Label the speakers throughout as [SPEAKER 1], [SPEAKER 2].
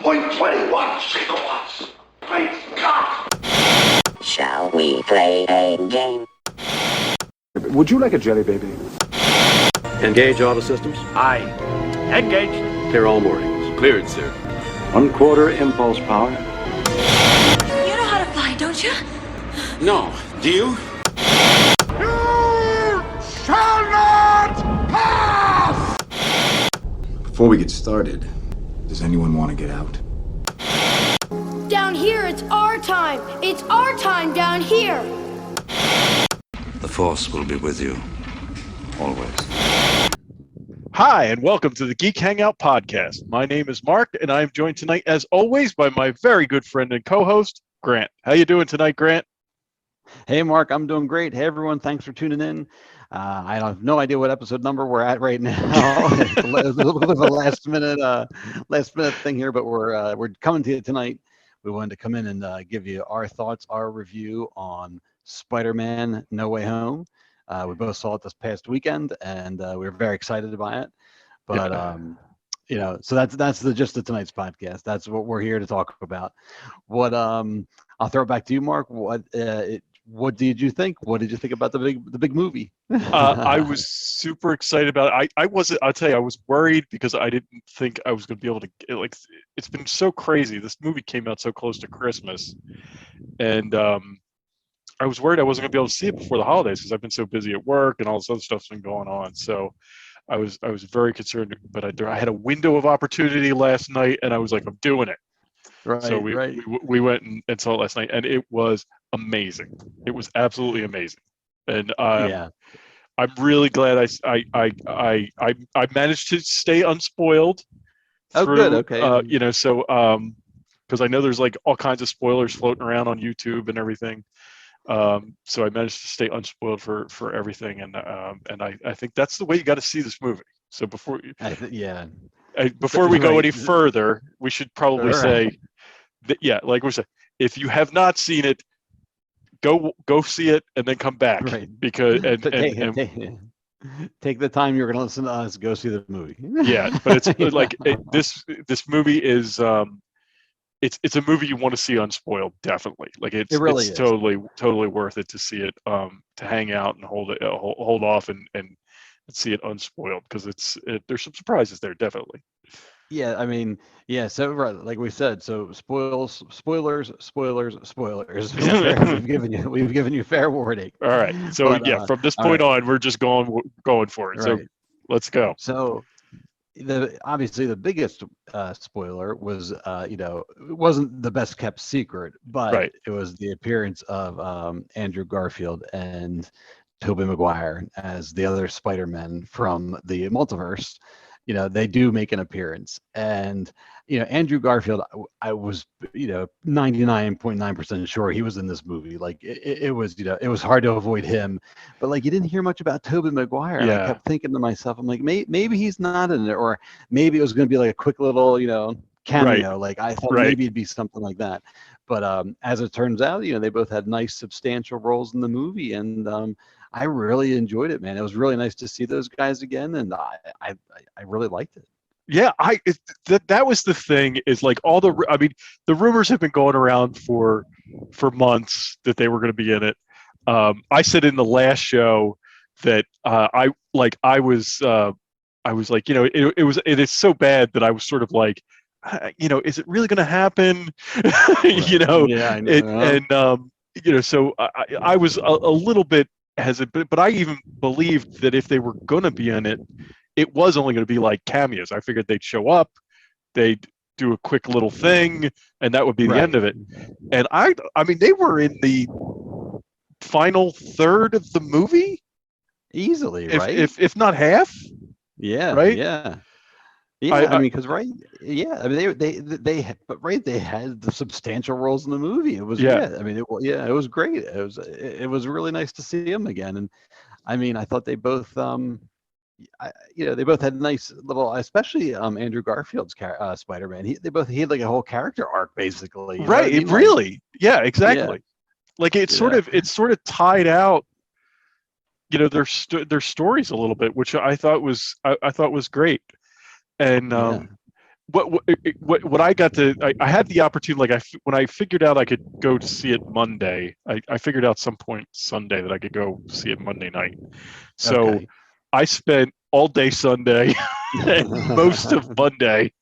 [SPEAKER 1] 1.21 gigawatts. Great Scott!
[SPEAKER 2] Shall we play a game?
[SPEAKER 3] Would you like a jelly baby?
[SPEAKER 4] Engage auto systems.
[SPEAKER 5] Aye. Engaged.
[SPEAKER 4] Clear all moorings.
[SPEAKER 5] Cleared, sir.
[SPEAKER 3] 1/4 impulse power.
[SPEAKER 6] You know how to fly, don't you?
[SPEAKER 5] No. Do you?
[SPEAKER 1] You shall not pass!
[SPEAKER 3] Before we get started, does anyone want to get out?
[SPEAKER 7] Down here, it's our time. It's our time down here.
[SPEAKER 8] The Force will be with you, always.
[SPEAKER 9] Hi, and welcome to the Geek Hangout podcast. My name is Mark, and I am joined tonight, as always, by my very good friend and co-host, Grant. How you doing tonight, Grant?
[SPEAKER 10] Hey, Mark, I'm doing great. Hey, everyone, thanks for tuning in. I have no idea what episode number we're at right now. It's a little bit of a last minute thing here, but we're coming to you tonight. We wanted to come in and give you our thoughts, our review on Spider-Man: No Way Home. We both saw it this past weekend, and we were very excited by it. But so that's the gist of tonight's podcast. That's what we're here to talk about. What I'll throw it back to you, Mark. What did you think? What did you think about the big movie?
[SPEAKER 9] I was super excited about it. I'll tell you, I was worried because I didn't think I was going to be able to it's been so crazy. This movie came out so close to Christmas, and I was worried I wasn't going to be able to see it before the holidays because I've been so busy at work and all this other stuff's been going on. So I was very concerned, but I had a window of opportunity last night, and I was like, I'm doing it.
[SPEAKER 10] Right.
[SPEAKER 9] So we went and saw it last night, and it was amazing. It was absolutely amazing, and I'm really glad I managed to stay unspoiled.
[SPEAKER 10] Oh, good. Okay.
[SPEAKER 9] Because I know there's like all kinds of spoilers floating around on YouTube and everything. So I managed to stay unspoiled for everything, and I think that's the way you got to see this movie. So before we go any further, we should probably say that, like we said, if you have not seen it, go see it and then come back,
[SPEAKER 10] right?
[SPEAKER 9] Because
[SPEAKER 10] take the time you're going to listen to us go see the movie.
[SPEAKER 9] Yeah, but it's this movie is. It's a movie you want to see unspoiled, definitely. Like it's
[SPEAKER 10] really is.
[SPEAKER 9] totally worth it to see it, to hang out and hold off and see it unspoiled, because there's some surprises there, definitely.
[SPEAKER 10] Yeah, I mean, yeah. So right, like we said, so spoilers. We've given you fair warning.
[SPEAKER 9] All right. So from this point on, we're just going for it. Right. So let's go.
[SPEAKER 10] So. Obviously the biggest spoiler was it wasn't the best kept secret, but It was the appearance of Andrew Garfield and Tobey Maguire as the other Spider-Men from the multiverse. They do make an appearance, and Andrew Garfield, I was 99.9% sure he was in this movie. Like it was it was hard to avoid him, but like you didn't hear much about Tobey Maguire. And I kept thinking to myself, I'm like, maybe he's not in it, or maybe it was going to be like a quick little cameo. Right. Like I thought maybe it'd be something like that, but as it turns out, they both had nice substantial roles in the movie, and I really enjoyed it, man. It was really nice to see those guys again, and I really liked it.
[SPEAKER 9] Yeah, that was the thing, is like the rumors have been going around for months that they were going to be in it. I said in the last show that it is so bad that I was sort of like, is it really going to happen?
[SPEAKER 10] Yeah, I know.
[SPEAKER 9] So I was a little bit hesitant, but I even believed that if they were going to be in it, it was only going to be like cameos. I figured they'd show up, they'd do a quick little thing, and that would be the end of it. And I mean, they were in the final third of the movie
[SPEAKER 10] easily, right?
[SPEAKER 9] If not half.
[SPEAKER 10] Yeah.
[SPEAKER 9] Right.
[SPEAKER 10] Yeah. Yeah. I mean, because they had the substantial roles in the movie. It was I mean, it was great. It was really nice to see them again, and I mean, I thought they both they both had nice little, especially Andrew Garfield's Spider-Man. He had like a whole character arc, basically.
[SPEAKER 9] Right. It really. Yeah. Exactly. Yeah. Like it's sort of tied out, their stories a little bit, which I thought was great. And what I got to I had the opportunity, like when I figured out I could go to see it Monday, I figured out some point Sunday that I could go see it Monday night. So
[SPEAKER 10] Okay.
[SPEAKER 9] I spent all day Sunday and most of Monday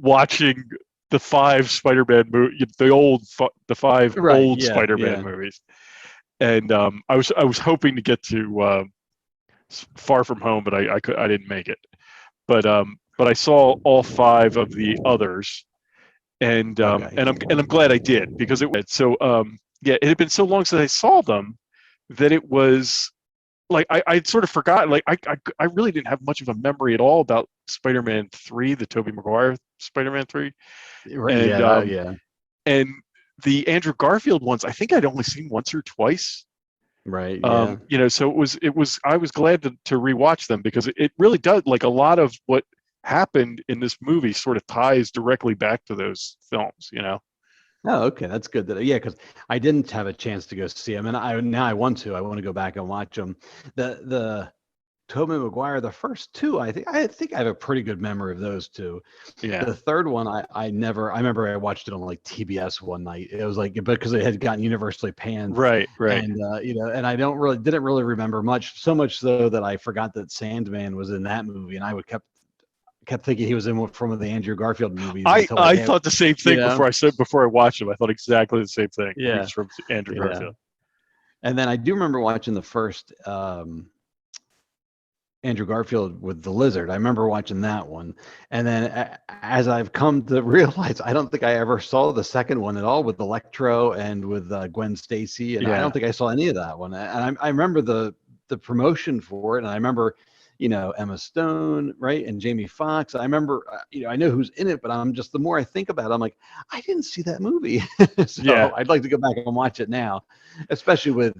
[SPEAKER 9] watching the five Spider-Man the five
[SPEAKER 10] Right.
[SPEAKER 9] old
[SPEAKER 10] Yeah.
[SPEAKER 9] Spider-Man
[SPEAKER 10] Yeah.
[SPEAKER 9] movies, and I was hoping to get to Far From Home, but I didn't make it. But I saw all five of the others,
[SPEAKER 10] Okay.
[SPEAKER 9] and I'm glad I did, because it had been so long since I saw them that it was like I'd sort of forgotten. Like I really didn't have much of a memory at all about Spider-Man 3, the Tobey Maguire Spider-Man 3,
[SPEAKER 10] Right.
[SPEAKER 9] and
[SPEAKER 10] Yeah. Yeah.
[SPEAKER 9] and the Andrew Garfield ones I think I'd only seen once or twice.
[SPEAKER 10] Right. Yeah.
[SPEAKER 9] So it was I was glad to rewatch them, because it really does, like, a lot of what happened in this movie sort of ties directly back to those films.
[SPEAKER 10] Oh, okay, that's good. Yeah, because I didn't have a chance to go see them, and I want to. I want to go back and watch them. The Tobey Maguire, the first two, I think I have a pretty good memory of those two.
[SPEAKER 9] Yeah.
[SPEAKER 10] The third one, I never. I remember I watched it on like TBS one night. It was like because it had gotten universally panned,
[SPEAKER 9] Right.
[SPEAKER 10] and and I didn't really remember much. So much so that I forgot that Sandman was in that movie, and I would kept thinking he was in from one of the Andrew Garfield movies until
[SPEAKER 9] I thought the same thing
[SPEAKER 10] you know?
[SPEAKER 9] before I watched him. I thought exactly the same thing. He
[SPEAKER 10] Yeah.
[SPEAKER 9] was from Andrew
[SPEAKER 10] Yeah.
[SPEAKER 9] Garfield.
[SPEAKER 10] And then I do remember watching the first Andrew Garfield with the lizard. I remember watching that one. And then as I've come to realize, I don't think I ever saw the second one at all with Electro and with Gwen Stacy. And I don't think I saw any of that one. And I remember the promotion for it. And I remember, Emma Stone, right? And Jamie Foxx. I remember, I know who's in it, but I'm just, the more I think about it, I'm like, I didn't see that movie. So
[SPEAKER 9] Yeah.
[SPEAKER 10] I'd like to go back and watch it now, especially with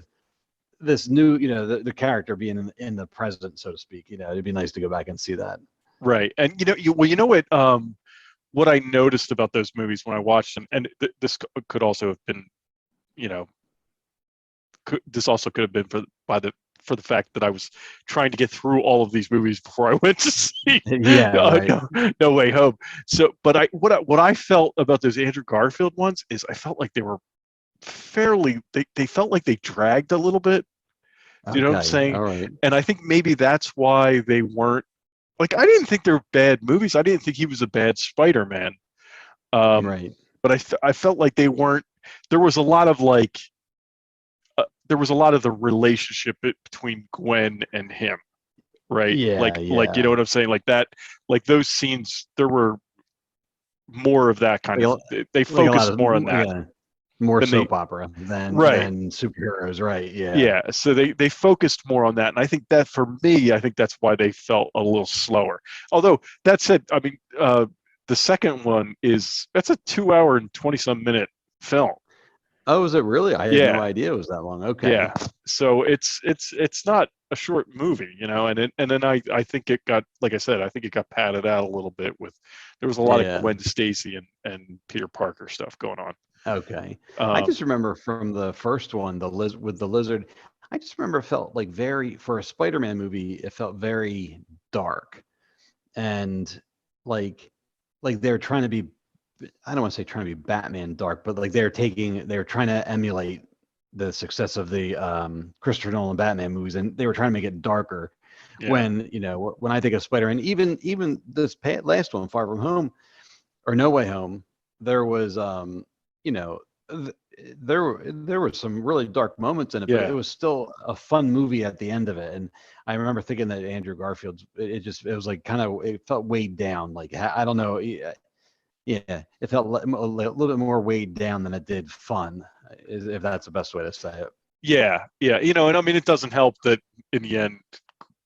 [SPEAKER 10] this new, the character being in the present, so to speak. It'd be nice to go back and see that.
[SPEAKER 9] Right. And what I noticed about those movies when I watched them, and this could also have been, this also could have been for the fact that I was trying to get through all of these movies before I went to see No Way Home. So, but what I felt about those Andrew Garfield ones is I felt like they were they felt like they dragged a little bit. Do you know what I'm saying?
[SPEAKER 10] All right.
[SPEAKER 9] And I think maybe that's why they weren't, like, I didn't think they're bad movies. I didn't think he was a bad Spider-Man.
[SPEAKER 10] Right.
[SPEAKER 9] But I felt like they weren't. There was a lot of the relationship between Gwen and him, right?
[SPEAKER 10] Yeah.
[SPEAKER 9] Like you know what I'm saying? Like that, like those scenes, there were more of that kind of. They focused more on that.
[SPEAKER 10] Yeah. More soap opera than superheroes, right? Yeah.
[SPEAKER 9] Yeah. So they focused more on that, and I think that for me, I think that's why they felt a little slower. Although that said, I mean, the second one that's a 2 hour and 20-some minute film.
[SPEAKER 10] Oh, is it really? I had no idea it was that long. Okay.
[SPEAKER 9] Yeah. So it's not a short movie, and then I think it got, like I said, I think it got padded out a little bit there was a lot of Gwen Stacy and Peter Parker stuff going on.
[SPEAKER 10] Okay. I just remember from the first one, with the lizard, I just remember it felt like for a Spider-Man movie, it felt very dark, and like they're trying to be, I don't want to say trying to be Batman dark, but like they're trying to emulate the success of the Christopher Nolan Batman movies, and they were trying to make it darker. Yeah. When I think of Spider-Man, even this last one, Far From Home or No Way Home, there was there were some really dark moments in it, but it was still a fun movie at the end of it. And I remember thinking that Andrew Garfield's, it was like it felt weighed down. Like, I don't know. Yeah, it felt a little bit more weighed down than it did fun, if that's the best way to say it.
[SPEAKER 9] Yeah. And I mean, it doesn't help that in the end,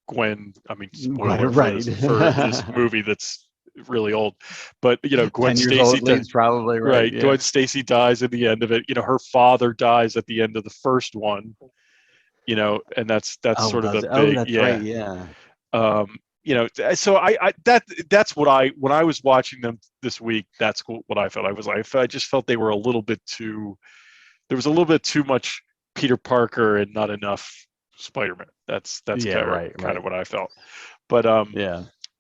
[SPEAKER 9] Gwen, I mean, spoiler for this movie that's really old, but Gwen Stacy
[SPEAKER 10] probably right. Yeah.
[SPEAKER 9] Gwen Stacy dies at the end of it. Her father dies at the end of the first one. And that's sort of the big.
[SPEAKER 10] That's right. Yeah.
[SPEAKER 9] So that's what when I was watching them this week, that's what I felt. I just felt they were a little bit too. There was a little bit too much Peter Parker and not enough Spider-Man. That's kind of what I felt. But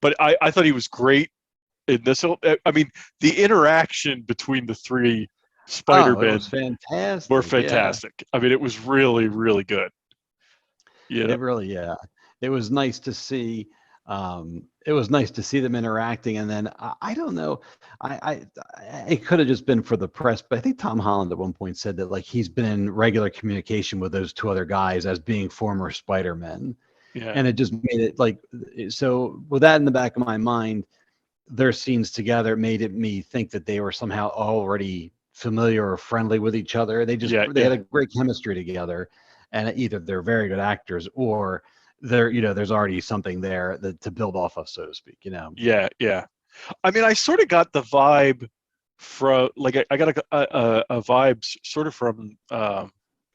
[SPEAKER 9] But I thought he was great in this. I mean, the interaction between the three
[SPEAKER 10] It
[SPEAKER 9] Spider-Men
[SPEAKER 10] was fantastic.
[SPEAKER 9] were
[SPEAKER 10] Yeah.
[SPEAKER 9] fantastic. I mean, it was really, really good. You know?
[SPEAKER 10] It really, yeah. It was nice to see. It was nice to see them interacting, and then I don't know. It could have just been for the press, but I think Tom Holland at one point said that like he's been in regular communication with those two other guys as being former Spider-Men,
[SPEAKER 9] Yeah.
[SPEAKER 10] and it just made it like so. With that in the back of my mind, their scenes together made me think that they were somehow already familiar or friendly with each other. They had a great chemistry together, and either they're very good actors or there's already something there to build off of, so to speak.
[SPEAKER 9] Yeah. I mean, I sort of got the vibe from like I got a vibe sort of from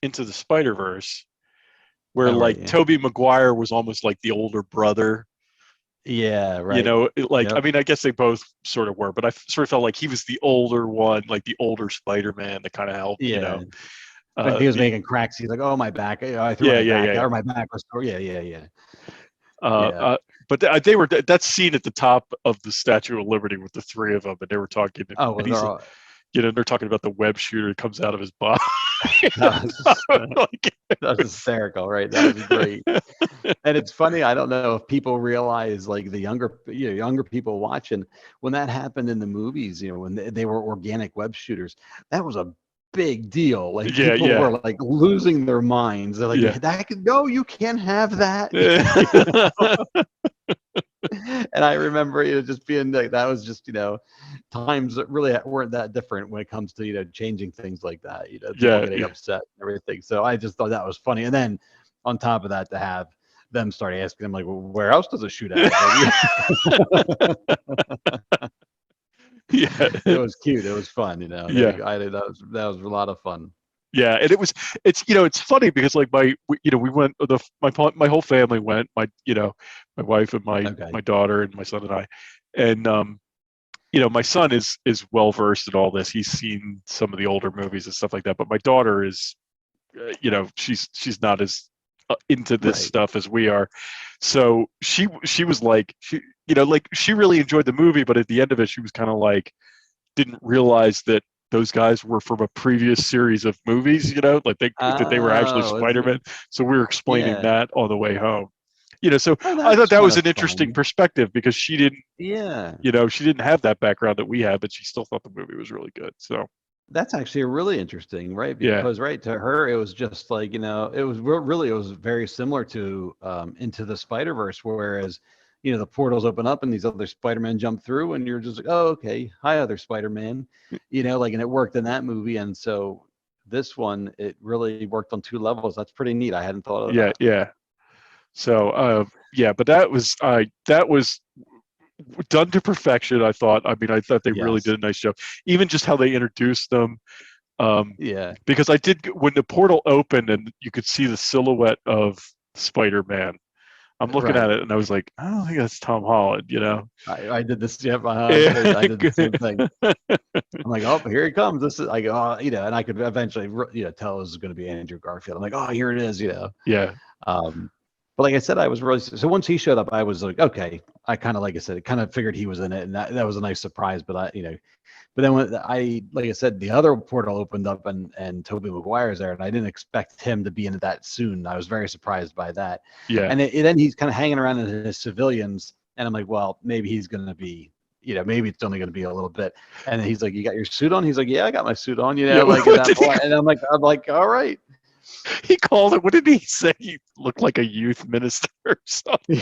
[SPEAKER 9] Into the Spider-Verse, where
[SPEAKER 10] Oh, right,
[SPEAKER 9] like
[SPEAKER 10] yeah.
[SPEAKER 9] Tobey Maguire was almost like the older brother.
[SPEAKER 10] Yeah, right.
[SPEAKER 9] You know, like
[SPEAKER 10] Yep.
[SPEAKER 9] I mean, I guess they both sort of were, but I sort of felt like he was the older one, like the older Spider-Man that kind of helped.
[SPEAKER 10] Yeah. When he was making cracks, he's like, "Oh, my back! I threw my back out, or my back was sore." Yeah. Yeah.
[SPEAKER 9] But they were that scene at the top of the Statue of Liberty with the three of them, and they were talking.
[SPEAKER 10] Oh, well,
[SPEAKER 9] and he's, they're talking about the web shooter that comes out of his body.
[SPEAKER 10] That was hysterical, right? That was great. And it's funny. I don't know if people realize, like the younger people watching, when that happened in the movies, when they were organic web shooters, that was a big deal. Like people were like losing their minds. They're like, "That could go. You can't have that." And I remember just being like, that was just times that really weren't that different when it comes to changing things like that. People getting upset and everything. So I just thought that was funny. And then on top of that, to have them start asking them like, well, where else does it shoot at? It was cute. It was fun. I think that was a lot of fun.
[SPEAKER 9] Yeah, and it's funny because like we went my whole family went, my wife and my daughter and my son and I, and my son is well versed in all this. He's seen some of the older movies and stuff like that, but my daughter is she's not as into this stuff as we are. So she was like she really enjoyed the movie, but at the end of it she was kind of like didn't realize that those guys were from a previous series of movies, that they were actually Spider-Man. So we were explaining that on the way home. So I thought that was an interesting perspective because she didn't she didn't have that background that we had, but she still thought the movie was really good. So
[SPEAKER 10] that's actually really interesting, right? Because to her it was just like, it was very similar to Into the Spider-Verse, whereas the portals open up and these other Spider-Men jump through and you're just like, oh, okay. Hi, other Spider-Man, and it worked in that movie. And so this one, it really worked on two levels. That's pretty neat. I hadn't thought of that.
[SPEAKER 9] Yeah. So, but that was done to perfection. I thought they really did a nice job. Even just how they introduced them. Because when the portal opened and you could see the silhouette of Spider-Man, I'm looking at it and I was like, I don't think that's Tom Holland,
[SPEAKER 10] I did this. I did the same thing. I'm like, oh, here he comes. This is like, and I could eventually, tell it was going to be Andrew Garfield. I'm like, oh, here it is,
[SPEAKER 9] Yeah.
[SPEAKER 10] But like I said, I was really, so once he showed up, I was like, okay. I kind of, like I said, kind of figured he was in it, and that was a nice surprise. But but then when like I said, the other portal opened up and Tobey Maguire's there, and I didn't expect him to be into that soon. I was very surprised by that.
[SPEAKER 9] Yeah.
[SPEAKER 10] And then he's kind of hanging around in his civilians, and I'm like, well, maybe he's going to be, maybe it's only going to be a little bit. And he's like, you got your suit on? He's like, yeah, I got my suit on. And I'm like, all right.
[SPEAKER 9] He called it. What did he say? He looked like a youth minister or something.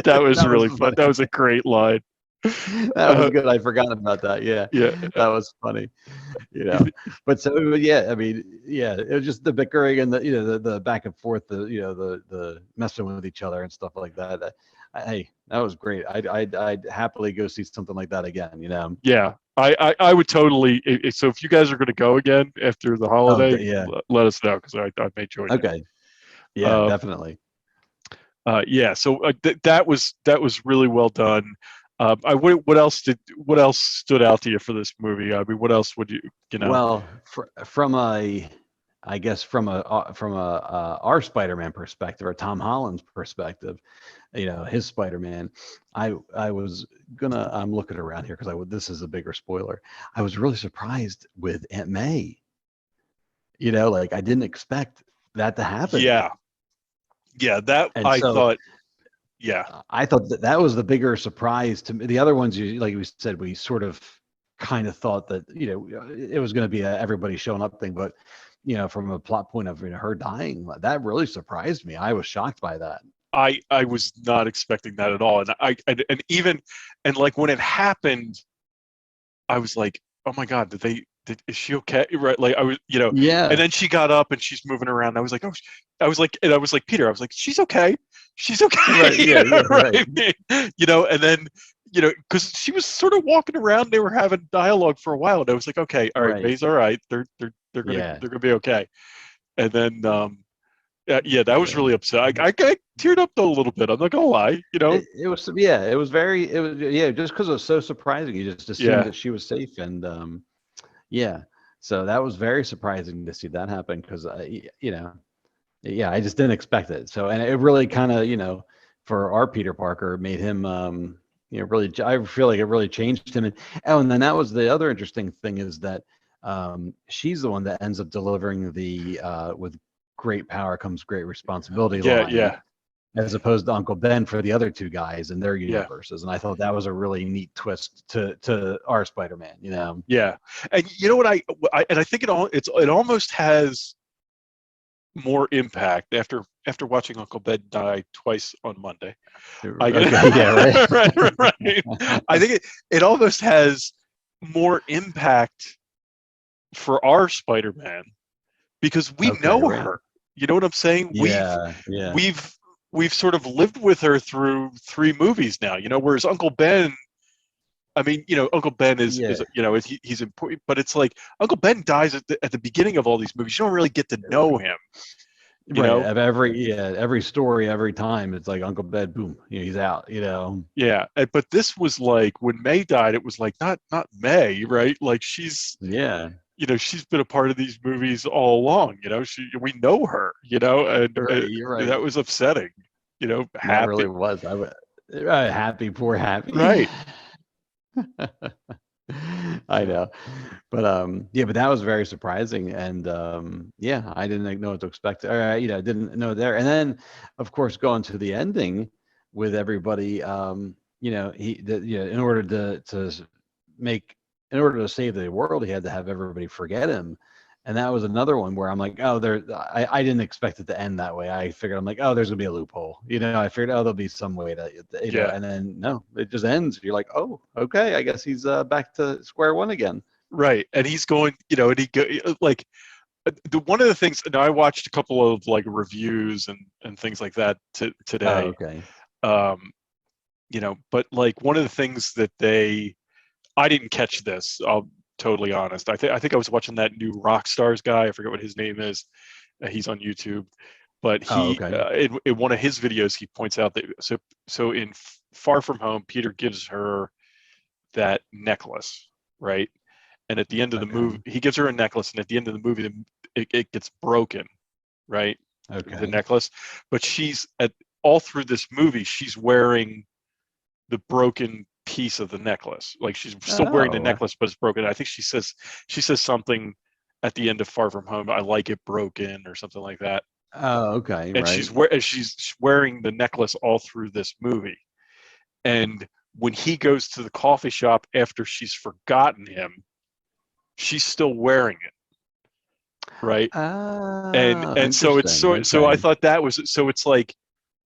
[SPEAKER 9] That was really fun. That was a great line.
[SPEAKER 10] That was good. I forgot about that. Yeah. That was funny. But so it was just the bickering and the back and forth, the messing with each other and stuff like that. Hey, that was great. I'd happily go see something like that again.
[SPEAKER 9] Yeah. I would totally. So if you guys are going to go again after the holiday, let us know because I may join.
[SPEAKER 10] Okay. Yeah, definitely.
[SPEAKER 9] So that was really well done. What else stood out to you for this movie? I mean, what else would you
[SPEAKER 10] Well, from our Spider-Man perspective or Tom Holland's perspective, his Spider-Man. I was gonna I'm looking around here because this is a bigger spoiler. I was really surprised with Aunt May. Like I didn't expect that to happen.
[SPEAKER 9] Yeah, that
[SPEAKER 10] And
[SPEAKER 9] I
[SPEAKER 10] so
[SPEAKER 9] thought. Yeah,
[SPEAKER 10] I thought that was the bigger surprise to me. The other ones, like we said, we sort of kind of thought that it was going to be a everybody showing up thing, but from a plot point of her dying, that really surprised me. I was shocked by that.
[SPEAKER 9] I was not expecting that at all, and even like when it happened, I was like, oh my god, is she okay? Right, like I was,
[SPEAKER 10] Yeah.
[SPEAKER 9] And then she got up and she's moving around. I was like, oh, I was like Peter. I was like, she's okay. She's okay.
[SPEAKER 10] Right. Yeah. Right.
[SPEAKER 9] And then because she was sort of walking around. They were having dialogue for a while, and I was like, okay, all right,
[SPEAKER 10] Right.
[SPEAKER 9] May's all right. They're gonna be okay. And then that was really upset. I teared up though a little bit. I'm not gonna lie.
[SPEAKER 10] It was just because it was so surprising. You just assumed that she was safe, and so that was very surprising to see that happen because I just didn't expect it. So, and it really kind of for our Peter Parker made him really, I feel like it really changed him. And then that was the other interesting thing is that she's the one that ends up delivering the with great power comes great responsibility line, as opposed to Uncle Ben for the other two guys in their universes. And I thought that was a really neat twist to our Spider-Man,
[SPEAKER 9] Yeah. And you know what I think it almost has more impact after watching Uncle Ben die twice on Monday. Right. I think it almost has more impact for our Spider-Man because we know her. You know what I'm saying? We've sort of lived with her through 3 movies now, whereas Uncle Ben, I mean, Uncle Ben is he's important, but it's like Uncle Ben dies at the beginning of all these movies. You don't really get to know him. You know?
[SPEAKER 10] Of every story, every time it's like Uncle Ben, boom, he's out.
[SPEAKER 9] Yeah, but this was like when May died. It was like not May, right? Like she's she's been a part of these movies all along. We know her. And
[SPEAKER 10] you're right.
[SPEAKER 9] That was upsetting. Happy.
[SPEAKER 10] That really was. I was happy, poor Happy.
[SPEAKER 9] Right.
[SPEAKER 10] I know, but but that was very surprising, and I didn't know what to expect. I didn't know there, and then of course going to the ending with everybody, in order to save the world, he had to have everybody forget him. And that was another one where I'm like, I didn't expect it to end that way. I figured, I'm like, there's gonna be a loophole. I figured, there'll be some way to, and then no, it just ends. You're like, oh, okay, I guess he's back to square one again.
[SPEAKER 9] Right, and he's going, and he go like, one of the things. Now I watched a couple of like reviews and things like that today.
[SPEAKER 10] Oh, okay.
[SPEAKER 9] But like one of the things that I didn't catch this. I'll totally honest. I think I was watching that new Rockstars guy. I forget what his name is. He's on YouTube, but he in one of his videos he points out that so in Far From Home, Peter gives her that necklace, right? And at the end of the movie, he gives her a necklace, and at the end of the movie, it gets broken, right?
[SPEAKER 10] Okay.
[SPEAKER 9] The necklace, but she's all through this movie, she's wearing the broken piece of the necklace. Like she's still wearing the necklace, but it's broken. I think she says something at the end of Far From Home. I like it broken, or something like that.
[SPEAKER 10] Oh, okay.
[SPEAKER 9] And she's wearing the necklace all through this movie. And when he goes to the coffee shop after she's forgotten him, she's still wearing it, right? And so it's so I thought that was so. It's like,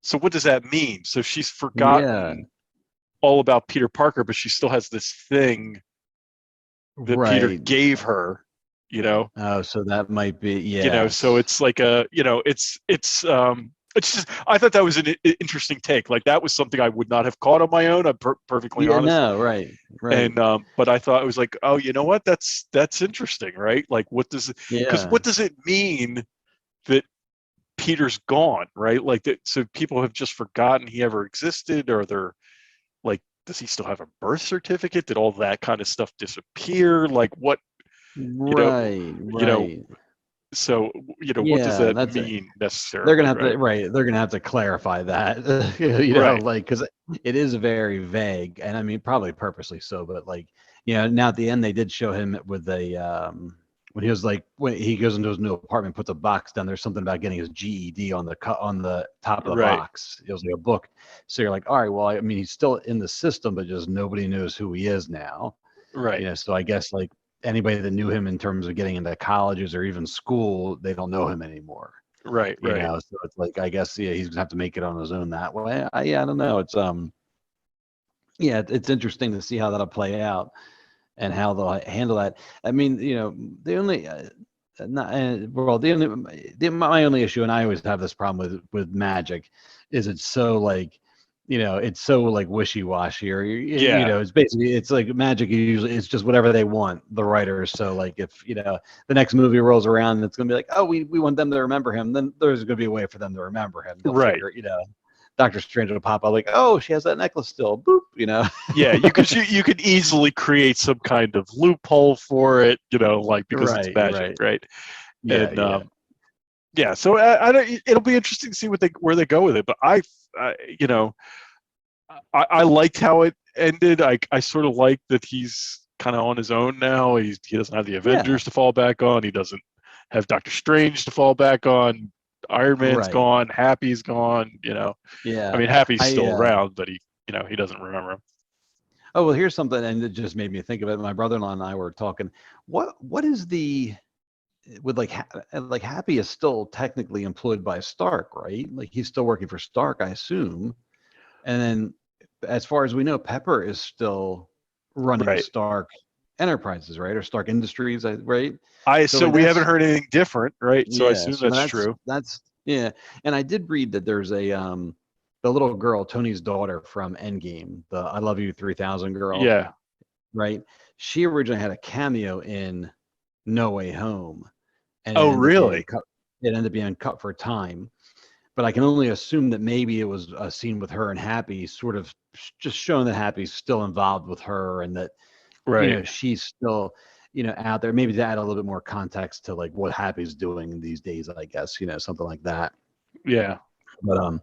[SPEAKER 9] so what does that mean? So she's forgotten all about Peter Parker, but she still has this thing that Peter gave her,
[SPEAKER 10] Oh, so that might be,
[SPEAKER 9] so it's like it's just, I thought that was an interesting take. Like that was something I would not have caught on my own. I'm perfectly honest.
[SPEAKER 10] No, right.
[SPEAKER 9] And but I thought, it was like, oh, you know what? That's interesting, right? Like, what does it? Because what does it mean that Peter's gone, right? Like that. So people have just forgotten he ever existed, or they're like, does he still have a birth certificate? Did all that kind of stuff disappear? Like what? So what does
[SPEAKER 10] Yeah,
[SPEAKER 9] that
[SPEAKER 10] that's it.
[SPEAKER 9] mean necessarily?
[SPEAKER 10] They're gonna have
[SPEAKER 9] right?
[SPEAKER 10] to They're gonna have to clarify that,
[SPEAKER 9] Right.
[SPEAKER 10] like because it is very vague, and I mean probably purposely so. But like, now at the end they did show him with a when he was like when he goes into his new apartment, puts a box down. There's something about getting his GED on the top of the
[SPEAKER 9] Right.
[SPEAKER 10] box. It was like a book. So you're like, all right, well, I mean, he's still in the system, but just nobody knows who he is now.
[SPEAKER 9] Right.
[SPEAKER 10] So I guess like anybody that knew him in terms of getting into colleges or even school, they don't know him anymore.
[SPEAKER 9] Right. Right.
[SPEAKER 10] So it's like I guess he's gonna have to make it on his own that way. I don't know. It's it's interesting to see how that'll play out and how they'll handle that. I mean, the only my only issue, and I always have this problem with magic, is it's so like it's so like wishy-washy, or it's basically it's like magic usually it's just whatever they want, the writers. So like if the next movie rolls around and it's gonna be like, oh, we want them to remember him, then there's gonna be a way for them to remember him. They'll
[SPEAKER 9] Right.
[SPEAKER 10] figure, Doctor Strange will pop up like, oh, she has that necklace still, boop,
[SPEAKER 9] Yeah, you could easily create some kind of loophole for it, like because it's magic, right? And so I don't. It'll be interesting to see where they go with it. But I liked how it ended. I sort of like that he's kind of on his own now. He doesn't have the Avengers to fall back on. He doesn't have Doctor Strange to fall back on. Iron Man's gone. Happy's gone.
[SPEAKER 10] Yeah.
[SPEAKER 9] I mean, Happy's still around, but he doesn't remember him.
[SPEAKER 10] Oh, well, here's something, and it just made me think of it. My brother-in-law and I were talking. What is with like Happy is still technically employed by Stark, right? Like he's still working for Stark, I assume. And then, as far as we know, Pepper is still running Stark Enterprises, right, or Stark Industries, right?
[SPEAKER 9] So we haven't heard anything different, right? So I assume that's true.
[SPEAKER 10] That's and I did read that there's a the little girl, Tony's daughter from Endgame, the I Love You 3000 girl.
[SPEAKER 9] Yeah.
[SPEAKER 10] Right. She originally had a cameo in No Way Home. And
[SPEAKER 9] really?
[SPEAKER 10] It ended up being cut for time. But I can only assume that maybe it was a scene with her and Happy, sort of just showing that Happy's still involved with her and that, she's still, out there. Maybe to add a little bit more context to like what Happy's doing these days, I guess, something like that.
[SPEAKER 9] Yeah.
[SPEAKER 10] But,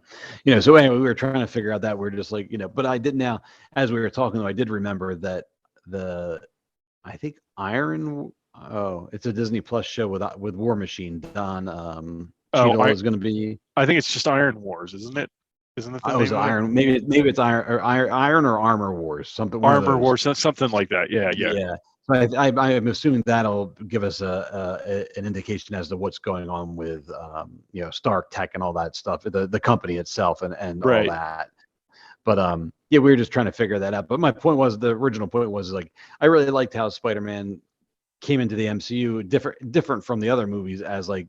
[SPEAKER 10] so anyway, we were trying to figure out that we're just like, but I did now, as we were talking, though, I did remember that I think it's a Disney Plus show with War Machine. Don Cheadle is going to be.
[SPEAKER 9] I think it's just Iron Wars, isn't it? Isn't it?
[SPEAKER 10] Is Iron? Maybe it's Iron or Armor Wars. Something.
[SPEAKER 9] Armor Wars, something like that. Yeah.
[SPEAKER 10] So I'm assuming that'll give us an indication as to what's going on with Stark Tech and all that stuff, the company itself and all that. But we were just trying to figure that out. But my point was, the original point was like, I really liked how Spider-Man came into the MCU different from the other movies as like,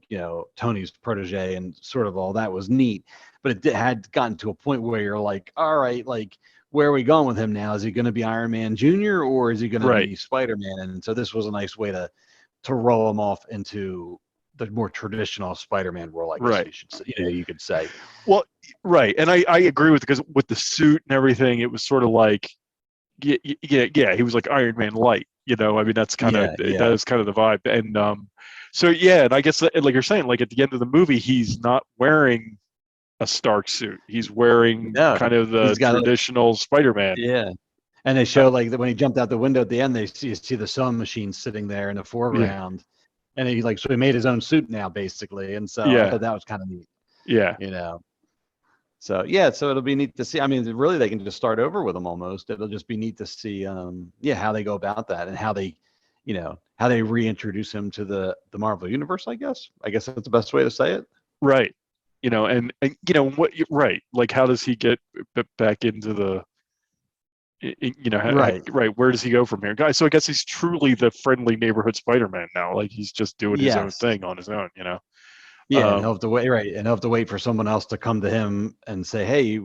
[SPEAKER 10] Tony's protege, and sort of all that was neat. But it had gotten to a point where you're like, all right, like, where are we going with him now? Is he going to be Iron Man Jr. or is he going to be Spider-Man? And so this was a nice way to roll him off into the more traditional Spider-Man role, I guess you could say.
[SPEAKER 9] Well, right. And I agree because with the suit and everything, it was sort of like, he was like Iron Man light, I mean, that's kind of, that is kind of the vibe. And and I guess like you're saying, like at the end of the movie, he's not wearing a Stark suit. He's wearing kind of the traditional Spider-Man.
[SPEAKER 10] Yeah. And they show like that when he jumped out the window at the end, you see the sewing machine sitting there in the foreground. And he so he made his own suit now, basically. And so I thought that was kind of neat.
[SPEAKER 9] Yeah.
[SPEAKER 10] So so it'll be neat to see. I mean, really, they can just start over with him almost. It'll just be neat to see, how they go about that and how they, how they reintroduce him to the Marvel universe. I guess that's the best way to say it.
[SPEAKER 9] Right. And what right? Like, how does he get back into the? Right. Where does he go from here, guys? So I guess he's truly the friendly neighborhood Spider-Man now. Like he's just doing his own thing on his own.
[SPEAKER 10] Yeah, and he'll have to wait, right? And he'll have to wait for someone else to come to him and say, "Hey,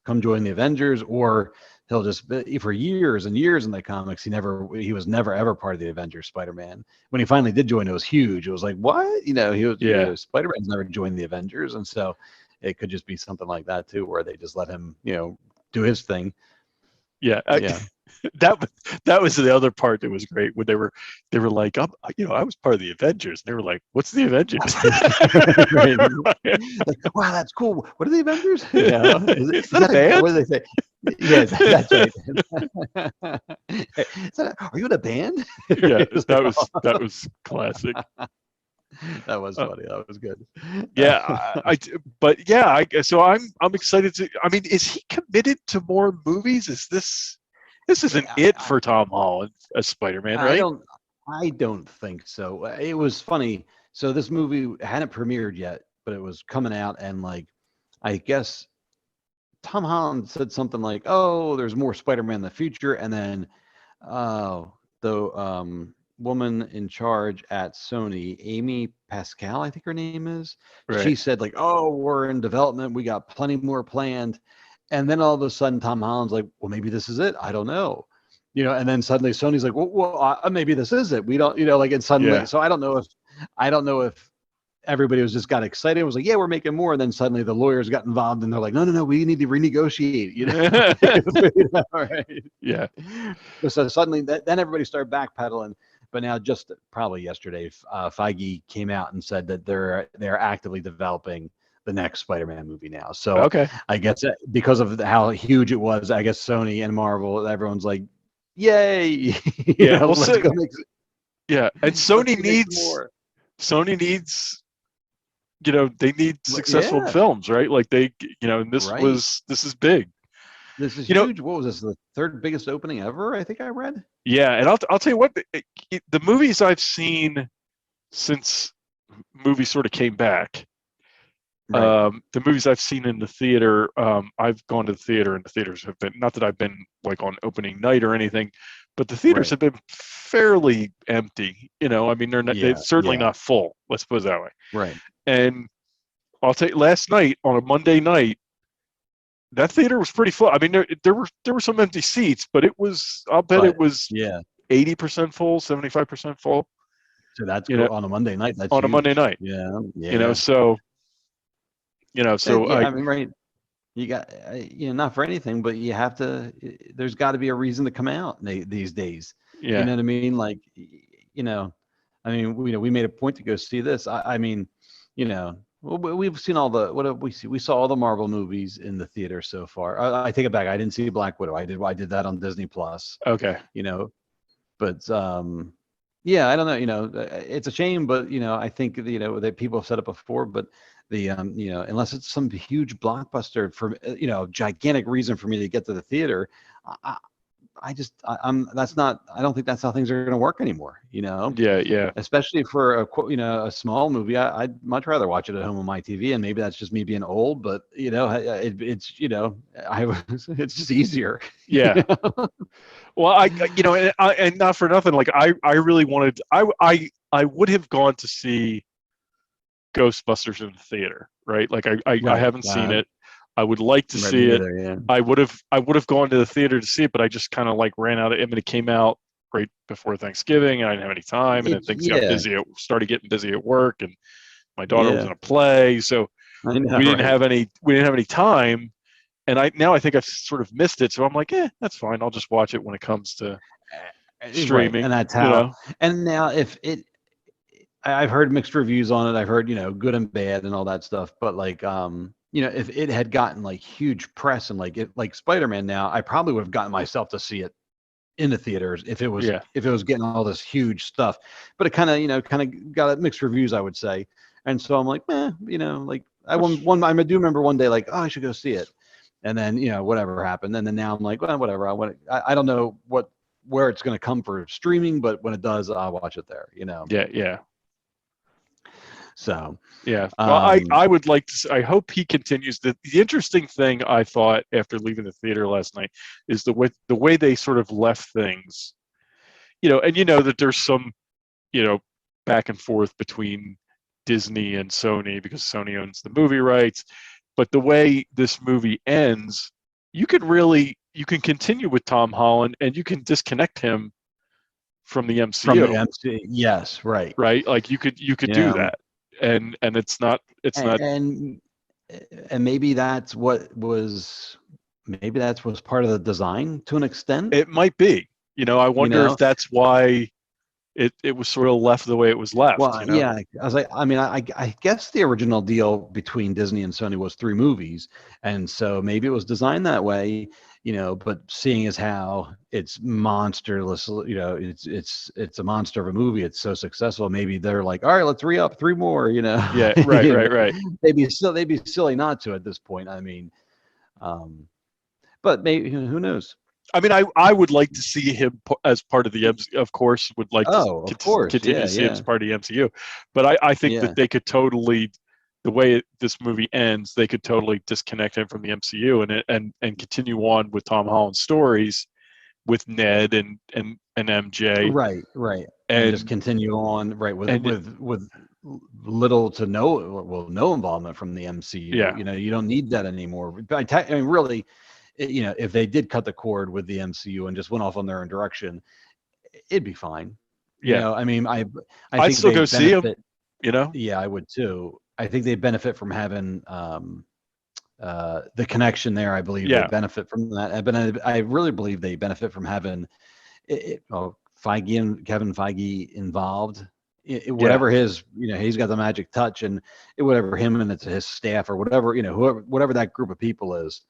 [SPEAKER 10] come join the Avengers," or he'll just for years and years in the comics, he was never ever part of the Avengers. Spider-Man, when he finally did join, it was huge. It was like, what? He was Spider-Man's never joined the Avengers, and so it could just be something like that too, where they just let him, do his thing.
[SPEAKER 9] Yeah,
[SPEAKER 10] Yeah.
[SPEAKER 9] that was the other part that was great when they were like, I was part of the Avengers. They were like, what's the Avengers?
[SPEAKER 10] Right. Like, wow, that's cool. What are the Avengers? Yeah,
[SPEAKER 9] Is
[SPEAKER 10] is
[SPEAKER 9] that a
[SPEAKER 10] that
[SPEAKER 9] band?
[SPEAKER 10] what do they say? Yeah, that's right. Are you in a band?
[SPEAKER 9] Yeah,
[SPEAKER 10] It's like,
[SPEAKER 9] that was classic.
[SPEAKER 10] that was funny. That was good.
[SPEAKER 9] Yeah, but yeah, so I'm excited to. I mean, is he committed to more movies? Is this isn't it for Tom Holland as Spider-Man,
[SPEAKER 10] I
[SPEAKER 9] right?
[SPEAKER 10] don't think so. It was funny. So this movie hadn't premiered yet, but it was coming out, and like, I guess Tom Holland said something like, "Oh, there's more Spider-Man in the future," and then, the woman in charge at Sony, Amy Pascal, I think her name is, she
[SPEAKER 9] Right.
[SPEAKER 10] said like, "Oh, we're in development. We got plenty more planned," and then all of a sudden, Tom Holland's like, "Well, maybe this is it. I don't know." And then suddenly Sony's like, well, maybe this is it. We don't, like, and suddenly,
[SPEAKER 9] Yeah.
[SPEAKER 10] so I don't know if everybody was just got excited. It was like, yeah, we're making more. And then suddenly the lawyers got involved and they're like, no, we need to renegotiate, Right.
[SPEAKER 9] Yeah.
[SPEAKER 10] So suddenly then everybody started backpedaling. But now just probably yesterday, Feige came out and said that they're actively developing the next Spider-Man movie now. So
[SPEAKER 9] Okay.
[SPEAKER 10] I guess because of how huge it was, I guess Sony and Marvel, everyone's like, yay.
[SPEAKER 9] Yeah. Well,
[SPEAKER 10] Let's go make
[SPEAKER 9] yeah, and
[SPEAKER 10] let's go make some more.
[SPEAKER 9] Sony needs, they need successful
[SPEAKER 10] Yeah.
[SPEAKER 9] films, right? Like and this
[SPEAKER 10] Right.
[SPEAKER 9] is big.
[SPEAKER 10] This is huge. What was this? The third biggest opening ever, I think I read.
[SPEAKER 9] Yeah, and I'll tell you what, the movies I've seen since movies sort of came back,
[SPEAKER 10] Right.
[SPEAKER 9] the movies I've seen in the theater, I've gone to the theater, and the theaters have been, not that I've been like on opening night or anything, but the theaters have been fairly empty. I mean, they're certainly not full. Let's put it that way.
[SPEAKER 10] Right.
[SPEAKER 9] And I'll tell you, last night on a Monday night, that theater was pretty full. I mean, there were some empty seats, but I'll bet it was 80% full, 75% full.
[SPEAKER 10] So that's cool. On a Monday night. That's
[SPEAKER 9] on
[SPEAKER 10] huge.
[SPEAKER 9] a Monday night.
[SPEAKER 10] Yeah.
[SPEAKER 9] So
[SPEAKER 10] I mean, right. You got, not for anything, but you have to, there's got to be a reason to come out these days.
[SPEAKER 9] Yeah.
[SPEAKER 10] You know what I mean? Like, I mean, we made a point to go see this. I mean, we've seen what have we seen? We saw all the Marvel movies in the theater so far. I take it back. I didn't see Black Widow. I did that on Disney Plus.
[SPEAKER 9] Okay.
[SPEAKER 10] But yeah, I don't know. It's a shame, but I think that people have said it before, but unless it's some huge blockbuster for gigantic reason for me to get to the theater, I don't think that's how things are going to work anymore.
[SPEAKER 9] Yeah.
[SPEAKER 10] Especially for a small movie, I'd much rather watch it at home on my TV, and maybe that's just me being old, but it's just easier.
[SPEAKER 9] Yeah. Well, and not for nothing, like I really wanted, I would have gone to see Ghostbusters in the theater, right? Like I haven't seen it. I would like to see it.
[SPEAKER 10] Either, yeah.
[SPEAKER 9] I would have gone to the theater to see it, but I just kind of like ran out of it. I mean, it came out right before Thanksgiving, and I didn't have any time, and then things got busy. Started getting busy at work, and my daughter was in a play, so we didn't have any time. And I think I've sort of missed it, so I'm like, that's fine. I'll just watch it when it comes to streaming.
[SPEAKER 10] Right. And that's how. And now, I've heard mixed reviews on it. I've heard good and bad and all that stuff. But like, if it had gotten like huge press and like Spider-Man now, I probably would have gotten myself to see it in the theaters if it was getting all this huge stuff. But it kind of got mixed reviews, I would say. And so I'm like, I do remember one day like, oh, I should go see it. And then, whatever happened. And then now I'm like, well, whatever. I don't know where it's going to come for streaming, but when it does, I'll watch it there,
[SPEAKER 9] Yeah.
[SPEAKER 10] So,
[SPEAKER 9] yeah. Well, I would like to, I hope he continues. The interesting thing I thought after leaving the theater last night is the way they sort of left things, and that there's some, back and forth between Disney and Sony because Sony owns the movie rights. But the way this movie ends, you can continue with Tom Holland and you can disconnect him from the MCU.
[SPEAKER 10] From the MCU, yes, right.
[SPEAKER 9] Right, like you could do that, and it's not. And
[SPEAKER 10] maybe that's what was maybe that's was part of the design to an extent.
[SPEAKER 9] It might be. I wonder
[SPEAKER 10] know?
[SPEAKER 9] if that's why it was sort of left the way it was left.
[SPEAKER 10] Well, yeah, I was like, I mean, I guess the original deal between Disney and Sony was 3 movies, and so maybe it was designed that way, But seeing as how it's monsterless, it's a monster of a movie. It's so successful. Maybe they're like, all right, let's re-up 3 more.
[SPEAKER 9] Yeah, right, right.
[SPEAKER 10] They'd be silly not to at this point. I mean, but maybe who knows?
[SPEAKER 9] I mean, I would like to see him as part of the MCU. Of course, would like to continue to see him as part of the MCU. But I think that they could totally, the way this movie ends, they could totally disconnect him from the MCU and continue on with Tom Holland's stories with Ned and MJ.
[SPEAKER 10] Right. And just continue on with little to no involvement from the MCU.
[SPEAKER 9] Yeah.
[SPEAKER 10] You don't need that anymore. I mean, really. If they did cut the cord with the MCU and just went off on their own direction, it'd be fine.
[SPEAKER 9] Yeah.
[SPEAKER 10] I mean, I'd
[SPEAKER 9] still go see him.
[SPEAKER 10] Yeah, I would too. I think they benefit from having the connection there. I believe they benefit from that. But I really believe they benefit from having Feige and Kevin Feige involved. Whatever his, he's got the magic touch, and whatever him and it's his staff or whatever, whatever that group of people is.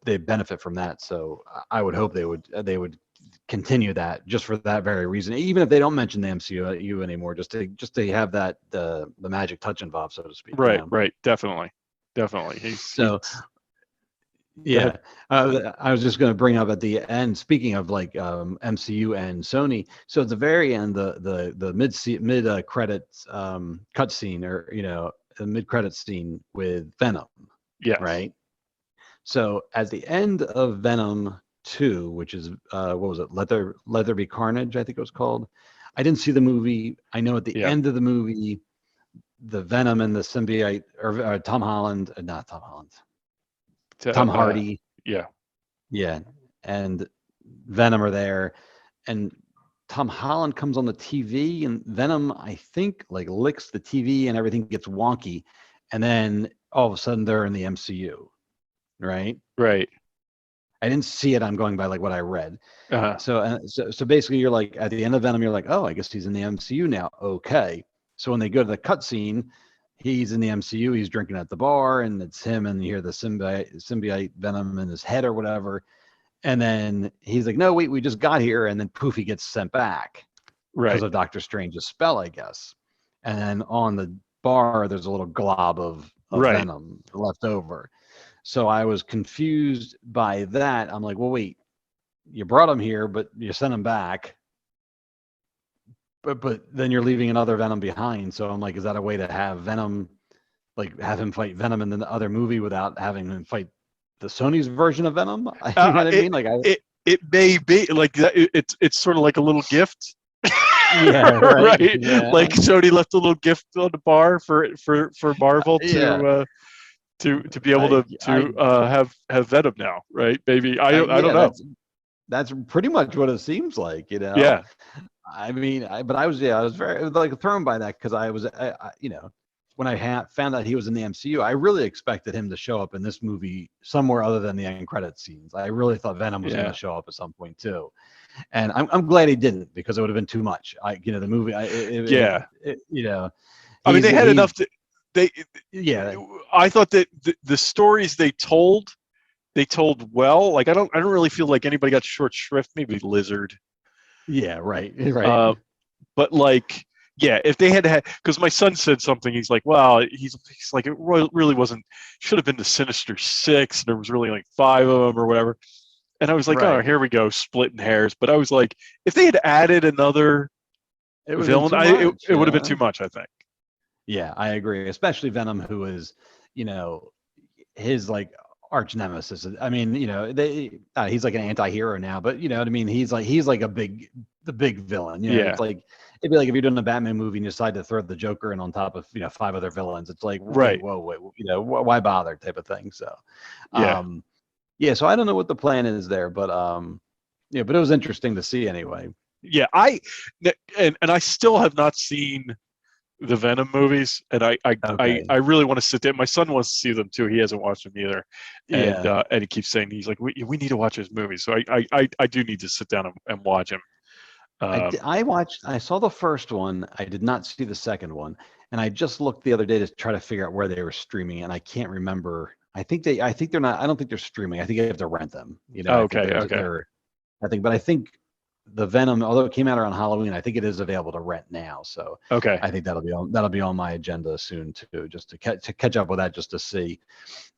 [SPEAKER 10] They benefit from that, so I would hope they would continue that just for that very reason. Even if they don't mention the MCU anymore, just to have that the magic touch involved, so to speak.
[SPEAKER 9] Right, definitely.
[SPEAKER 10] Yeah, I was just going to bring up at the end. Speaking of like MCU and Sony, so at the very end, the mid credits cut scene, or the mid credits scene with Venom.
[SPEAKER 9] Yeah.
[SPEAKER 10] Right. So at the end of Venom 2, which is what was it? Let There Be Carnage, I think it was called. I didn't see the movie. I know at the end of the movie, the Venom and the symbiote, or Tom Hardy. Yeah, and Venom are there, and Tom Holland comes on the TV, and Venom, I think, like licks the TV, and everything gets wonky, and then all of a sudden they're in the MCU. Right. I didn't see it. I'm going by like what I read.
[SPEAKER 9] Uh-huh.
[SPEAKER 10] So basically, you're like at the end of Venom, you're like, oh, I guess he's in the MCU now. Okay. So when they go to the cutscene, he's in the MCU. He's drinking at the bar, and it's him, and you hear the symbiote Venom in his head or whatever. And then he's like, no, wait, we just got here, and then poof, he gets sent back because of Doctor Strange's spell, I guess. And then on the bar, there's a little glob of Venom left over. So I was confused by that. I'm like, well, wait, you brought him here, but you sent him back. But then you're leaving another Venom behind. So I'm like, is that a way to have Venom, like have him fight Venom in the other movie without having him fight the Sony's version of Venom? You know what I mean? Like
[SPEAKER 9] it may be like that. It's sort of like a little gift.
[SPEAKER 10] Yeah, right. Yeah.
[SPEAKER 9] Like Sony left a little gift on the bar for Marvel to be able to have Venom now, right? Maybe I don't know.
[SPEAKER 10] That's pretty much what it seems like,
[SPEAKER 9] Yeah.
[SPEAKER 10] I mean, I was very like thrown by that because I was, when I found out he was in the MCU, I really expected him to show up in this movie somewhere other than the end credit scenes. I really thought Venom was going to show up at some point too, and I'm glad he didn't because it would have been too much. The movie, I mean,
[SPEAKER 9] they had enough to. I thought that the stories they told well. Like I don't really feel like anybody got short shrift. Maybe Lizard.
[SPEAKER 10] Yeah, right.
[SPEAKER 9] But like, if they had to have, because my son said something, he's like, well, he's like, it really wasn't. Should have been the Sinister Six. And there was really like 5 of them or whatever. And I was like, oh, here we go, splitting hairs. But I was like, if they had added another villain, it would have been too much, I think.
[SPEAKER 10] Yeah, I agree. Especially Venom, who is, his like arch nemesis. I mean, he's like an anti-hero now, but you know what I mean? He's like the big villain. It's like it'd be like if you're doing a Batman movie and you decide to throw the Joker in on top of 5 other villains. It's like wait, why bother type of thing. So so I don't know what the plan is there, but but it was interesting to see anyway.
[SPEAKER 9] Yeah, I still have not seen the Venom movies, and
[SPEAKER 10] Okay.
[SPEAKER 9] I really want to sit there. My son wants to see them too. He hasn't watched them either, and
[SPEAKER 10] Yeah.
[SPEAKER 9] and he keeps saying, he's like, we need to watch his movies. So I do need to sit down and watch him.
[SPEAKER 10] I saw the first one. I did not see the second one, and I just looked the other day to try to figure out where they were streaming, and I can't remember. I think they're not. I don't think they're streaming. I think you have to rent them. You know.
[SPEAKER 9] Okay.
[SPEAKER 10] But I think the Venom, although it came out around Halloween, I think it is available to rent now. So
[SPEAKER 9] Okay.
[SPEAKER 10] I think that'll be on my agenda soon too, just to catch up with that, just to see.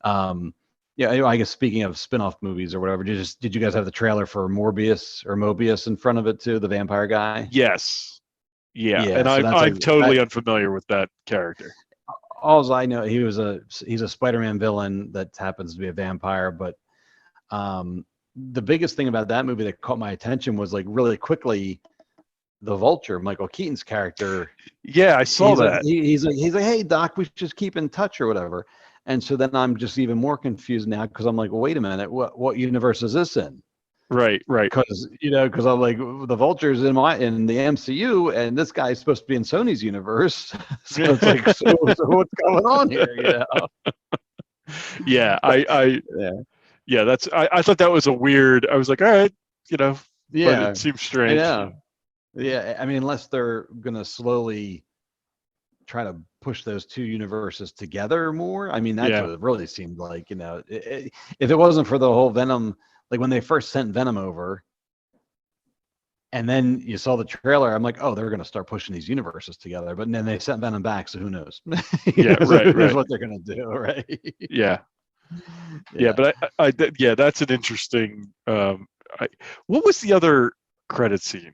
[SPEAKER 10] Yeah, I guess speaking of spin-off movies or whatever, did you guys have the trailer for Mobius in front of it too, the vampire guy?
[SPEAKER 9] Yes. Yeah.
[SPEAKER 10] Yeah,
[SPEAKER 9] And
[SPEAKER 10] so
[SPEAKER 9] I'm totally unfamiliar with that character.
[SPEAKER 10] All I know, he's a Spider-Man villain that happens to be a vampire, but the biggest thing about that movie that caught my attention was like really quickly the Vulture, Michael Keaton's character.
[SPEAKER 9] Yeah, I saw that.
[SPEAKER 10] He's like, hey Doc, we should just keep in touch or whatever. And so then I'm just even more confused now because I'm like, well, wait a minute, what universe is this in?
[SPEAKER 9] Right.
[SPEAKER 10] Because I'm like, the Vulture's in the MCU, and this guy's supposed to be in Sony's universe. So it's like, so what's going on here? You know?
[SPEAKER 9] Yeah,
[SPEAKER 10] Yeah.
[SPEAKER 9] That's I thought that was a weird. I was like, all right,
[SPEAKER 10] Yeah,
[SPEAKER 9] but it seems strange.
[SPEAKER 10] Yeah. I mean, unless they're gonna slowly try to push those two universes together more. I mean, that's what it really seemed like. You know, if it wasn't for the whole Venom, like when they first sent Venom over, and then you saw the trailer, I'm like, oh, they're gonna start pushing these universes together. But then they sent Venom back, so who knows? Right. What they're gonna do, right?
[SPEAKER 9] Yeah. But that's an interesting. What was the other credit scene?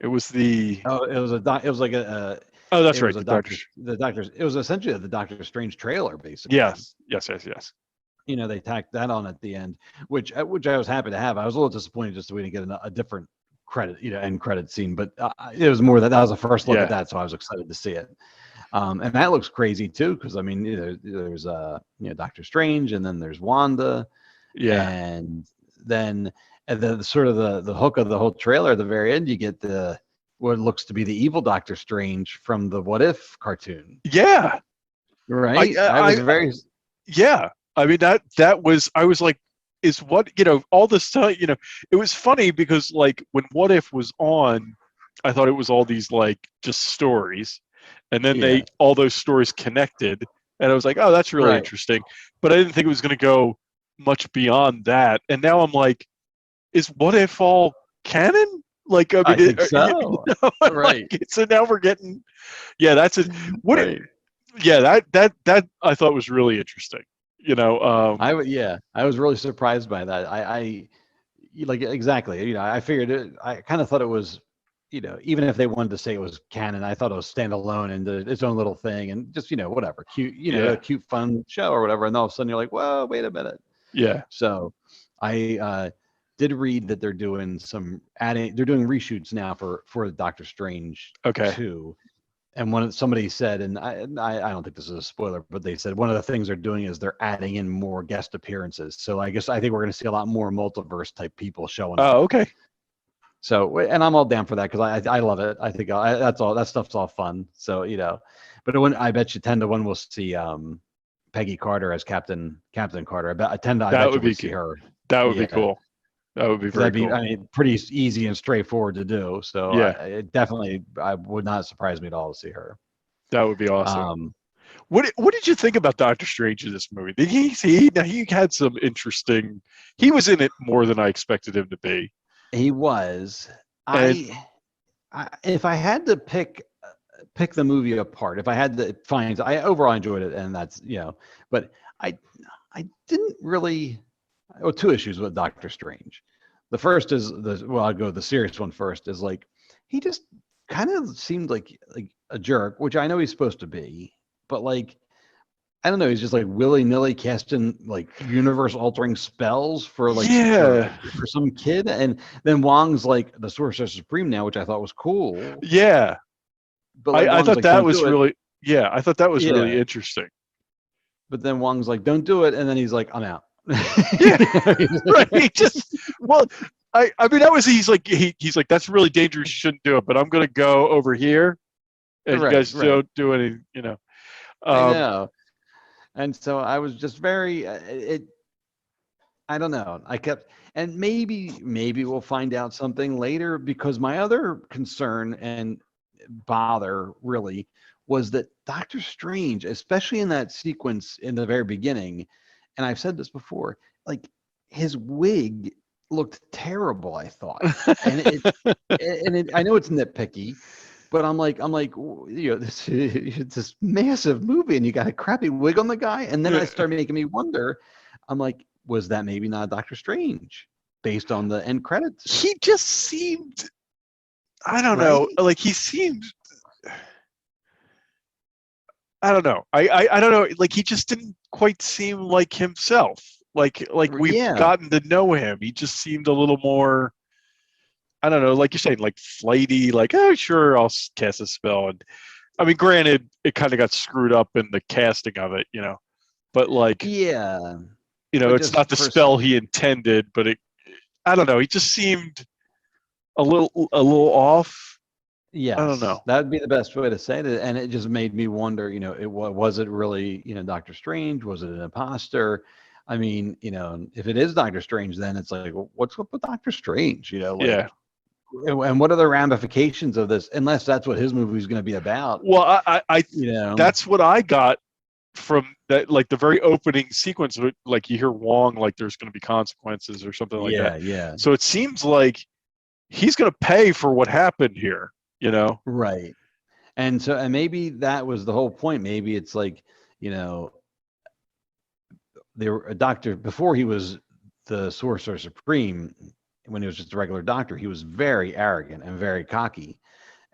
[SPEAKER 9] It was the.
[SPEAKER 10] Oh, it was like a.
[SPEAKER 9] Oh, that's right.
[SPEAKER 10] It was essentially the Doctor Strange trailer, basically.
[SPEAKER 9] Yes.
[SPEAKER 10] You know, they tacked that on at the end, which I was happy to have. I was a little disappointed just that we didn't get a different credit, end credit scene, but it was more that was the first look at that, so I was excited to see it. And that looks crazy too, because I mean, there's Doctor Strange, and then there's Wanda, and then sort of the hook of the whole trailer at the very end, you get what looks to be the evil Doctor Strange from the What If cartoon.
[SPEAKER 9] Yeah,
[SPEAKER 10] right.
[SPEAKER 9] I mean that was, I was like, is what, all this time, it was funny because like when What If was on, I thought it was all these like just stories, and then all those stories connected, and I was like, oh, that's really interesting, but I didn't think it was going to go much beyond that. And now I'm like, is What If all canon? Like, I mean,
[SPEAKER 10] I think so. Right.
[SPEAKER 9] Like, so now we're getting, that's it. What? Right. That I thought was really interesting.
[SPEAKER 10] I was really surprised by that. I like, exactly. I figured it. I kind of thought it was, even if they wanted to say it was canon, I thought it was standalone and its own little thing, and just whatever, cute, a cute, fun show or whatever. And then all of a sudden you're like, whoa, wait a minute.
[SPEAKER 9] Yeah.
[SPEAKER 10] So I did read that they're doing reshoots now for Doctor Strange 2. And somebody said, and I don't think this is a spoiler, but they said one of the things they're doing is they're adding in more guest appearances. So I think we're going to see a lot more multiverse type people showing up.
[SPEAKER 9] Oh, okay.
[SPEAKER 10] So, and I'm all down for that because I love it. I think that stuff's all fun. So but I bet you 10 to 1 we'll see Peggy Carter as Captain Carter. I bet we'll see her.
[SPEAKER 9] That would be cool. That would be very cool.
[SPEAKER 10] I mean, pretty easy and straightforward to do. So I would not surprise me at all to see her.
[SPEAKER 9] That would be awesome. What did you think about Doctor Strange in this movie? Did he had some interesting. He was in it more than I expected him to be.
[SPEAKER 10] He was. If I had to pick the movie apart, if I had to find, I overall enjoyed it, and that's but I didn't really. Oh, 2 issues with Doctor Strange. The first is I'll go the serious one first. Is like he just kind of seemed like a jerk, which I know he's supposed to be, but like I don't know, he's just like willy-nilly casting like universe-altering spells for for some kid, and then Wong's like the Sorcerer Supreme now, which I thought was cool.
[SPEAKER 9] Yeah, but like, I thought that was really I thought that was really interesting. But
[SPEAKER 10] then Wong's like, "Don't do it," and then he's like, "I'm out."
[SPEAKER 9] Right. He just I mean that was he's like that's really dangerous, you shouldn't do it, but I'm gonna go over here and you
[SPEAKER 10] Right,
[SPEAKER 9] guys
[SPEAKER 10] right.
[SPEAKER 9] don't do any,
[SPEAKER 10] I know. And so I was just very I don't know. I kept, and maybe we'll find out something later, because my other concern and bother really was that Doctor Strange, especially in that sequence in the very beginning, and I've said this before, like his wig looked terrible, I thought. And I know it's nitpicky, but this it's this massive movie and you got a crappy wig on the guy. And then I started making me wonder, I'm like, was that maybe not Doctor Strange based on the end credits?
[SPEAKER 9] He just seemed, I don't
[SPEAKER 10] Right?
[SPEAKER 9] know, like he seemed, I don't know. I don't know. Like he just didn't quite seem like himself. Like we've
[SPEAKER 10] Yeah.
[SPEAKER 9] gotten to know him. He just seemed a little more, I don't know, like you're saying, like flighty, like, oh sure, I'll cast a spell. And I mean, granted, it kind of got screwed up in the casting of it, but like,
[SPEAKER 10] Yeah. But
[SPEAKER 9] it's not
[SPEAKER 10] just
[SPEAKER 9] the
[SPEAKER 10] for
[SPEAKER 9] spell he intended, but I don't know. He just seemed a little off.
[SPEAKER 10] yes,
[SPEAKER 9] I don't know.
[SPEAKER 10] that would be the best way to say it. And it just made me wonder, was it really, Doctor Strange? Was it an imposter? I mean, if it is Doctor Strange, then it's like, well, what's up with Doctor Strange?
[SPEAKER 9] Yeah.
[SPEAKER 10] And what are the ramifications of this? Unless that's what his movie is going to be about.
[SPEAKER 9] Well, I that's what I got from that, like the very opening sequence. Like you hear Wong, like there's going to be consequences or something like that.
[SPEAKER 10] Yeah.
[SPEAKER 9] So it seems like he's going to pay for what happened here.
[SPEAKER 10] Right. And so, and maybe that was the whole point. Maybe it's like, they were a doctor before he was the Sorcerer Supreme. When he was just a regular doctor, he was very arrogant and very cocky.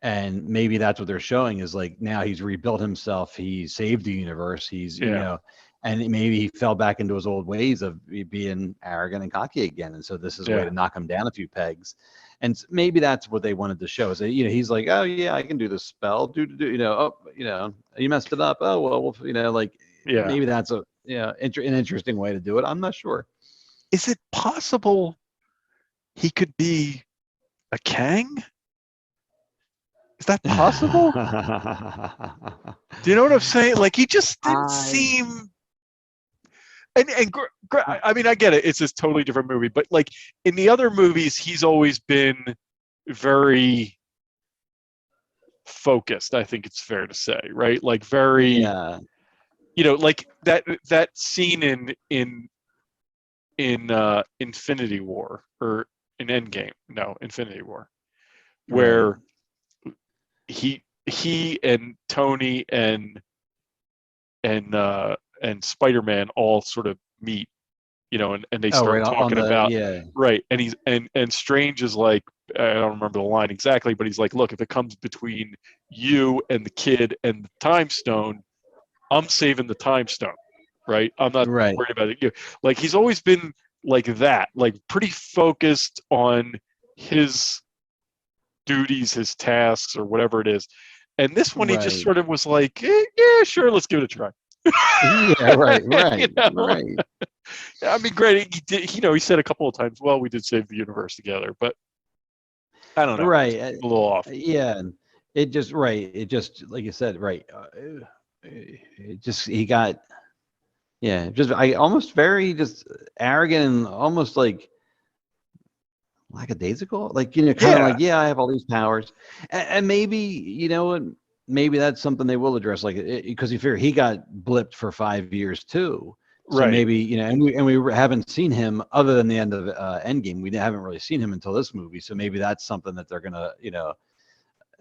[SPEAKER 10] And maybe that's what they're showing is like, now he's rebuilt himself. He saved the universe. He's, and maybe he fell back into his old ways of being arrogant and cocky again. And so this is a way to knock him down a few pegs. And maybe that's what they wanted to show is that, he's like, oh yeah, I can do this spell. You messed it up. Oh, well, maybe that's an interesting way to do it. I'm not sure.
[SPEAKER 9] Is it possible he could be a Kang? Is that possible? Do you know what I'm saying? Like he just didn't seem. And I mean, I get it. It's this totally different movie, but like in the other movies, he's always been very focused. I think it's fair to say, right? Like very, like that scene in Infinity War or in Endgame. No, Infinity War, where he and Tony and Spider-Man all sort of meet, and they start talking about right. And he's and Strange is like, I don't remember the line exactly, but he's like, look, if it comes between you and the kid and the time stone, I'm saving the time stone, right? I'm not worried about it. Like he's always been like that, like pretty focused on his duties, his tasks, or whatever it is. And this one, he just sort of was like, yeah, sure, let's give it a try.
[SPEAKER 10] Yeah, right.
[SPEAKER 9] Right. I mean, great. He did. He said a couple of times, "Well, we did save the universe together," but I don't know.
[SPEAKER 10] Right.
[SPEAKER 9] A little off.
[SPEAKER 10] Yeah. It just It just like you said, right. It just he got. Yeah. Just I almost very just arrogant and almost like lackadaisical. Like kind of like, yeah, I have all these powers, and maybe maybe that's something they will address, like because you figure he got blipped for 5 years too. So maybe and we haven't seen him other than the end of Endgame. We haven't really seen him until this movie. So maybe that's something that they're gonna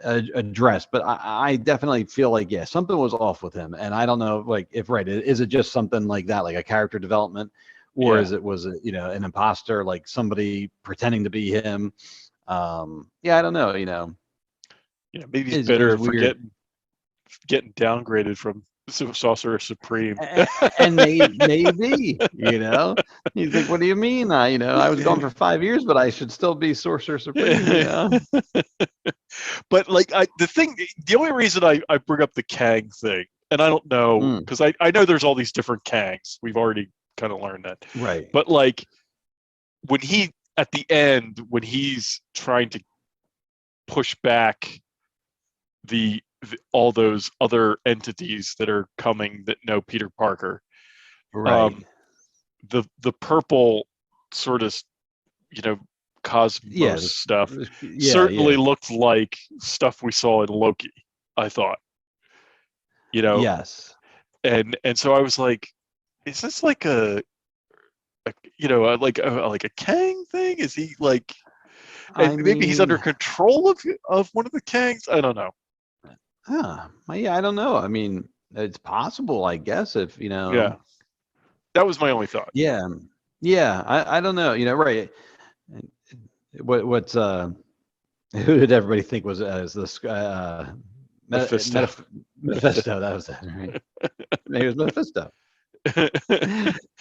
[SPEAKER 10] address. But I definitely feel like something was off with him, and I don't know like if is it just something like that, like a character development, or was it an imposter, like somebody pretending to be him? I don't know.
[SPEAKER 9] Maybe he's bitter for getting downgraded from Sorcerer Supreme.
[SPEAKER 10] And maybe, he's like, what do you mean? I was gone for 5 years, but I should still be Sorcerer Supreme,
[SPEAKER 9] But like the only reason I bring up the Kang thing, and I don't know, because I know there's all these different Kangs. We've already kind of learned that.
[SPEAKER 10] Right.
[SPEAKER 9] But like when at the end, when he's trying to push back the all those other entities that are coming that know Peter Parker.
[SPEAKER 10] Right.
[SPEAKER 9] The purple sort of, cosmos
[SPEAKER 10] Yeah.
[SPEAKER 9] stuff
[SPEAKER 10] Yeah.
[SPEAKER 9] certainly
[SPEAKER 10] Yeah.
[SPEAKER 9] looked like stuff we saw in Loki, I thought.
[SPEAKER 10] Yes.
[SPEAKER 9] And so I was like, is this like like a Kang thing? Is he like, and
[SPEAKER 10] I
[SPEAKER 9] maybe he's under
[SPEAKER 10] mean,
[SPEAKER 9] control of one of the Kangs? I don't know.
[SPEAKER 10] yeah, I don't know. I mean, it's possible, I guess, if
[SPEAKER 9] Yeah, that was my only thought.
[SPEAKER 10] Yeah, yeah. I don't know. Right. And what's who did everybody think was as this
[SPEAKER 9] Mephisto.
[SPEAKER 10] Mephisto? That was it, right? Maybe it was Mephisto.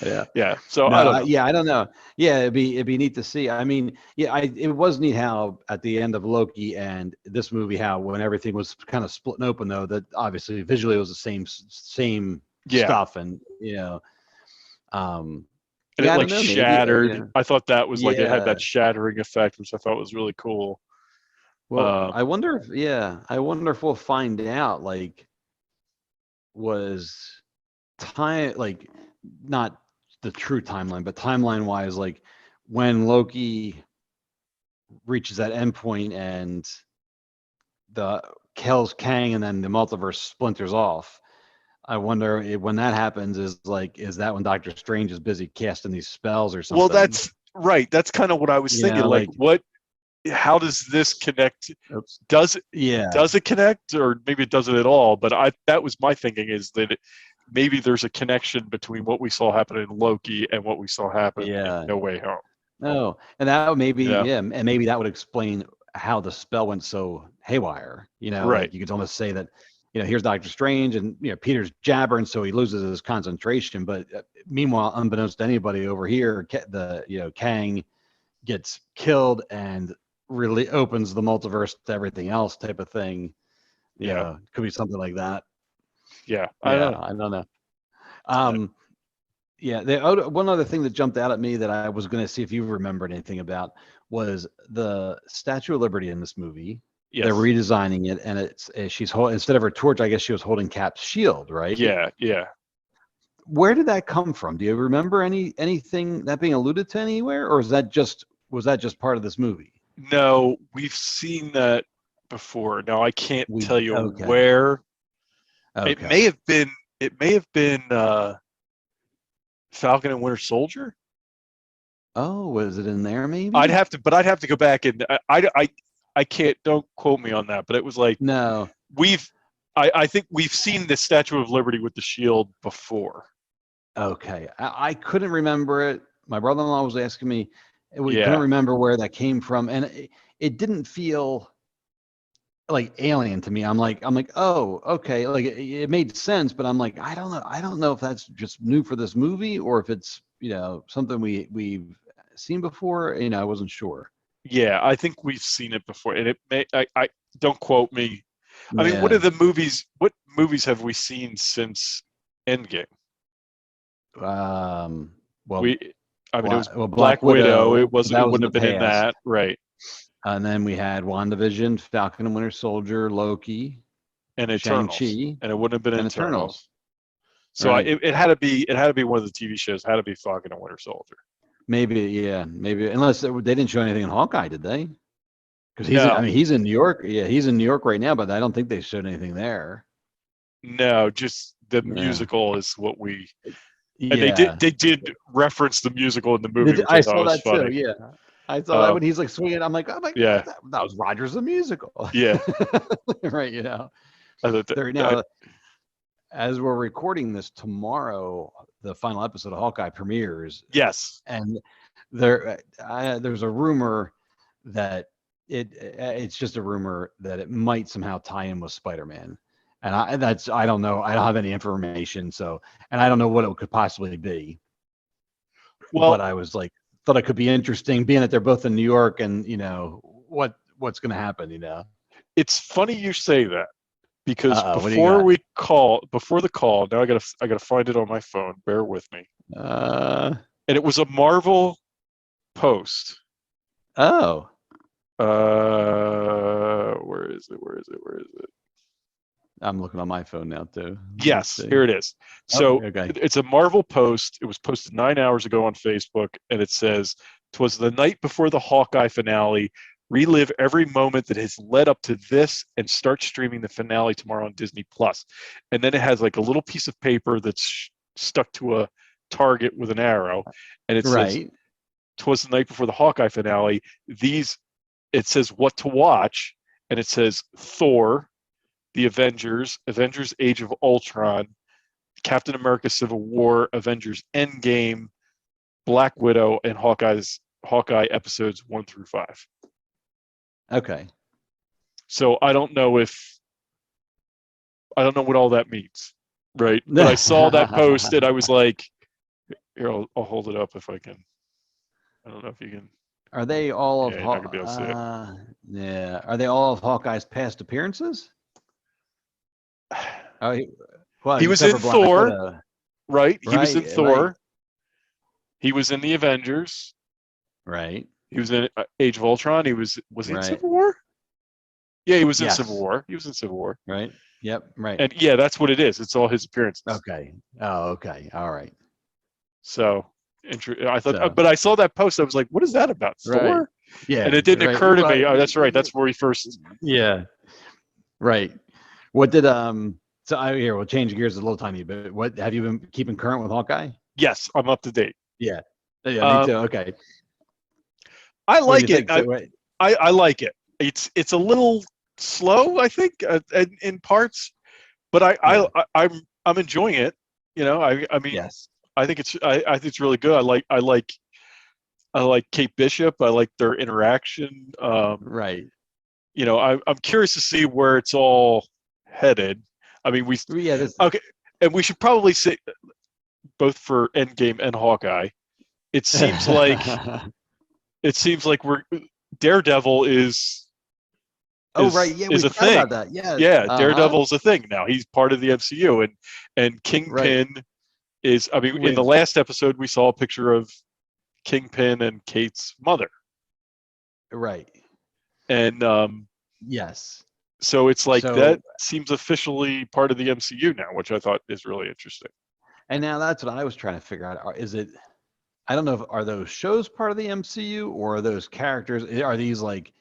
[SPEAKER 10] Yeah.
[SPEAKER 9] Yeah. So
[SPEAKER 10] No,
[SPEAKER 9] I don't know.
[SPEAKER 10] yeah, I don't know. Yeah, it'd be neat to see. I mean, yeah, it was neat how at the end of Loki and this movie, how when everything was kind of splitting open, though, that obviously visually it was the same
[SPEAKER 9] Yeah.
[SPEAKER 10] stuff, and
[SPEAKER 9] And
[SPEAKER 10] yeah,
[SPEAKER 9] it
[SPEAKER 10] I
[SPEAKER 9] like
[SPEAKER 10] don't know, maybe,
[SPEAKER 9] shattered. I thought that was like it had
[SPEAKER 10] yeah.
[SPEAKER 9] that shattering effect, which I thought was really cool.
[SPEAKER 10] Well, I wonder if we'll find out, like, was time, like, not the true timeline, but timeline wise, like when Loki reaches that endpoint and the kills Kang and then the multiverse splinters off. I wonder when that happens, is that when Doctor Strange is busy casting these spells or something?
[SPEAKER 9] Well, that's right. That's kind of what I was thinking. Like, how does this connect?
[SPEAKER 10] Oops.
[SPEAKER 9] Does
[SPEAKER 10] Yeah.
[SPEAKER 9] it connect, or maybe it doesn't at all? But that was my thinking, is that maybe there's a connection between what we saw happen in Loki and what we saw happen in No Way Home.
[SPEAKER 10] No, and that maybe and maybe that would explain how the spell went so haywire.
[SPEAKER 9] Right.
[SPEAKER 10] Like you could almost say that, here's Doctor Strange and Peter's jabbering, so he loses his concentration. But meanwhile, unbeknownst to anybody over here, Kang gets killed and really opens the multiverse to everything else, type of thing. Could be something like that.
[SPEAKER 9] Yeah, I don't know.
[SPEAKER 10] I don't know. Yeah, one other thing that jumped out at me that I was going to see if you remembered anything about was the Statue of Liberty in this movie.
[SPEAKER 9] Yes.
[SPEAKER 10] They're redesigning it, and she's holding, instead of her torch, I guess she was holding Cap's shield, right?
[SPEAKER 9] Yeah.
[SPEAKER 10] Where did that come from? Do you remember anything that being alluded to anywhere, or was that just part of this movie?
[SPEAKER 9] No, we've seen that before. Now I can't tell you
[SPEAKER 10] okay.
[SPEAKER 9] where.
[SPEAKER 10] Okay.
[SPEAKER 9] It may have been Falcon and Winter Soldier.
[SPEAKER 10] Oh, was it in there? Maybe
[SPEAKER 9] I'd have to go back, and I can't. Don't quote me on that. But it was like,
[SPEAKER 10] no.
[SPEAKER 9] I think we've seen the Statue of Liberty with the shield before.
[SPEAKER 10] Okay, I couldn't remember it. My brother-in-law was asking me. We
[SPEAKER 9] Yeah.
[SPEAKER 10] couldn't remember where that came from, and it didn't feel like alien to me. I'm like, oh, okay, like it made sense, but I'm like, I don't know if that's just new for this movie or if it's something we've seen before. I wasn't sure.
[SPEAKER 9] Yeah, I think we've seen it before, and it may. I don't quote me. I mean, what movies have we seen since Endgame?
[SPEAKER 10] Well,
[SPEAKER 9] it was
[SPEAKER 10] Black Widow.
[SPEAKER 9] It wouldn't have been in that, right?
[SPEAKER 10] And then we had WandaVision, Falcon and Winter Soldier, Loki,
[SPEAKER 9] and Eternals,
[SPEAKER 10] Shang-Chi,
[SPEAKER 9] and it wouldn't have been
[SPEAKER 10] and
[SPEAKER 9] Eternals. So
[SPEAKER 10] right.
[SPEAKER 9] it had to be one of the TV shows. It had to be Falcon and Winter Soldier.
[SPEAKER 10] Maybe unless they didn't show anything in Hawkeye, did they? Because he's in New York. Yeah, he's in New York right now, but I don't think they showed anything there.
[SPEAKER 9] No, just the musical is what we. And
[SPEAKER 10] yeah.
[SPEAKER 9] they did reference the musical in the movie, which I
[SPEAKER 10] saw
[SPEAKER 9] was
[SPEAKER 10] that
[SPEAKER 9] funny.
[SPEAKER 10] too. Yeah, I saw that when he's like swinging. I'm like,
[SPEAKER 9] yeah,
[SPEAKER 10] that was Rogers the musical.
[SPEAKER 9] Yeah,
[SPEAKER 10] right. Now, as we're recording this tomorrow, the final episode of Hawkeye premieres.
[SPEAKER 9] Yes,
[SPEAKER 10] and there's a rumor that it's just a rumor that it might somehow tie in with Spider-Man. And I don't know. I don't have any information. So, and I don't know what it could possibly be. Well, but I was like, thought it could be interesting, being that they're both in New York, and what's going to happen.
[SPEAKER 9] It's funny you say that, because
[SPEAKER 10] before
[SPEAKER 9] the call, now I gotta find it on my phone. Bear with me. And it was a Marvel post.
[SPEAKER 10] Oh.
[SPEAKER 9] Where is it?
[SPEAKER 10] I'm looking on my phone now too.
[SPEAKER 9] Yes, here it is. So
[SPEAKER 10] okay.
[SPEAKER 9] it's a Marvel post. It was posted 9 hours ago on Facebook, and it says, "'Twas the night before the Hawkeye finale. Relive every moment that has led up to this and start streaming the finale tomorrow on Disney Plus." And then it has like a little piece of paper that's stuck to a target with an arrow, and it says, "'Twas the night before the Hawkeye finale. It says what to watch, and it says Thor, The Avengers, Avengers Age of Ultron, Captain America Civil War, Avengers Endgame, Black Widow, and Hawkeye episodes 1 through 5.
[SPEAKER 10] Okay.
[SPEAKER 9] So I don't know what all that means, right? But I saw that post and I was like, here, I'll hold it up if I can. I don't know if you can.
[SPEAKER 10] Are they all of
[SPEAKER 9] you're not gonna be able to see it.
[SPEAKER 10] Yeah. Are they all of Hawkeye's past appearances?
[SPEAKER 9] He was in Thor, right? He was in Thor.
[SPEAKER 10] Right.
[SPEAKER 9] He was in the Avengers.
[SPEAKER 10] Right.
[SPEAKER 9] He was in Age of Ultron. Was he in Civil War? Yeah, he was in Civil War. He was in Civil War.
[SPEAKER 10] Right. Yep. Right.
[SPEAKER 9] And yeah, that's what it is. It's all his appearances.
[SPEAKER 10] Okay. Oh, okay. All right.
[SPEAKER 9] So I thought, but I saw that post. I was like, "What is that about, Thor?"
[SPEAKER 10] Yeah.
[SPEAKER 9] And it didn't occur to me. Oh, that's right. That's where he first.
[SPEAKER 10] Yeah. Right. What did So we'll change gears a little tiny bit. What have you been keeping current with Hawkeye?
[SPEAKER 9] Yes, I'm up to date.
[SPEAKER 10] Yeah. Yeah. Me too. Okay.
[SPEAKER 9] I like it. I like it. It's a little slow, I think, in parts, but I'm enjoying it. You know, I mean,
[SPEAKER 10] yes.
[SPEAKER 9] I think it's really good. I like Kate Bishop. I like their interaction.
[SPEAKER 10] Right.
[SPEAKER 9] You know, I'm curious to see where it's all headed. I mean, okay, and we should probably say both for Endgame and Hawkeye. It seems like Daredevil is a thing.
[SPEAKER 10] About that. Yes.
[SPEAKER 9] Yeah, Daredevil's a thing now. He's part of the MCU, and Kingpin is. I mean, in the last episode, we saw a picture of Kingpin and Kate's mother.
[SPEAKER 10] Right.
[SPEAKER 9] And
[SPEAKER 10] yes.
[SPEAKER 9] So it's like that seems officially part of the MCU now, which I thought is really interesting.
[SPEAKER 10] And now that's what I was trying to figure out. Is it? I don't know. Are those shows part of the MCU or are those characters? Are these like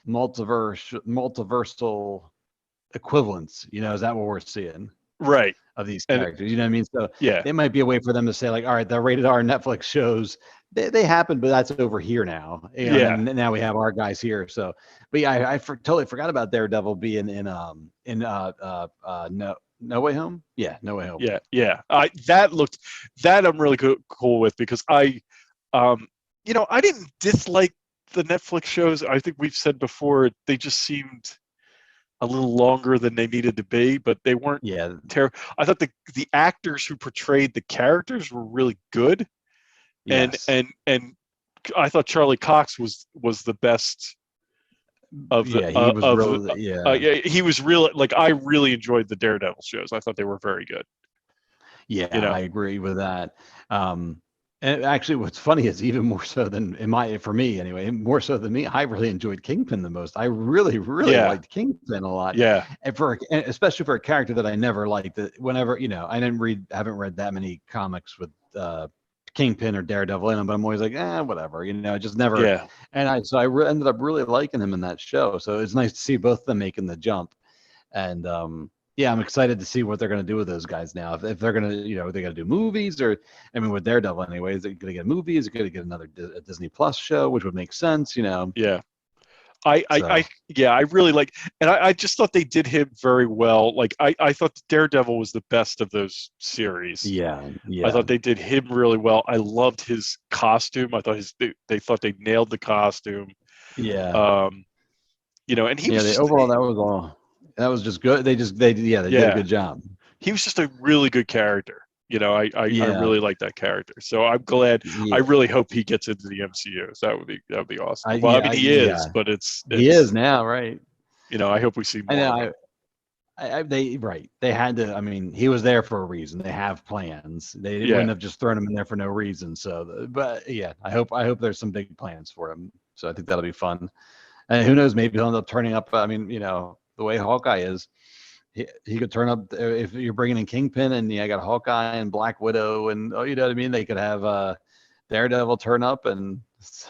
[SPEAKER 10] multiversal equivalents? You know, is that what we're seeing?
[SPEAKER 9] Right.
[SPEAKER 10] Of these characters, you know what I mean? So
[SPEAKER 9] yeah,
[SPEAKER 10] it might be a way for them to say like, all right, the rated R Netflix shows they happen, but that's over here now. You know,
[SPEAKER 9] yeah.
[SPEAKER 10] And now we have our guys here. So, but yeah, I totally forgot about Daredevil being in No Way Home. Yeah, No Way Home.
[SPEAKER 9] Yeah, yeah. That I'm really cool with because I didn't dislike the Netflix shows. I think we've said before they just seemed a little longer than they needed to be, but they weren't terrible. I thought the actors who portrayed the characters were really good. Yes. And I thought Charlie Cox was the best of the he was really like I really enjoyed the Daredevil shows. I thought they were very good.
[SPEAKER 10] Yeah, I agree with that. And actually, what's funny is even more so than for me anyway, more so than me, I really enjoyed Kingpin the most. I really liked Kingpin a lot.
[SPEAKER 9] Yeah.
[SPEAKER 10] And especially for a character that I never liked. That whenever I haven't read that many comics with Kingpin or Daredevil in them, but I'm always like, whatever. Just never. Yeah. And I ended up really liking him in that show. So it's nice to see both of them making the jump. And I'm excited to see what they're going to do with those guys now. If they're going to, they're going to do movies with Daredevil anyway, is it going to get movies? Is it going to get another Disney Plus show, which would make sense,
[SPEAKER 9] Yeah. I really like, and I just thought they did him very well. Like I thought Daredevil was the best of those series.
[SPEAKER 10] Yeah.
[SPEAKER 9] I thought they did him really well. I loved his costume. I thought they thought they nailed the costume.
[SPEAKER 10] Yeah.
[SPEAKER 9] And he was
[SPEAKER 10] overall that was just good. They did a good job.
[SPEAKER 9] He was just a really good character. I really like that character. So I'm glad. I really hope he gets into the MCU. So that would be awesome. He is, but he
[SPEAKER 10] is now, right?
[SPEAKER 9] I hope we see more.
[SPEAKER 10] They had to. I mean, he was there for a reason. They have plans. They wouldn't have just thrown him in there for no reason. So, I hope there's some big plans for him. So I think that'll be fun. And who knows? Maybe he'll end up turning up. I mean, the way Hawkeye is, he could turn up if you're bringing in Kingpin, and I got Hawkeye and Black Widow, and you know what I mean. They could have Daredevil turn up, and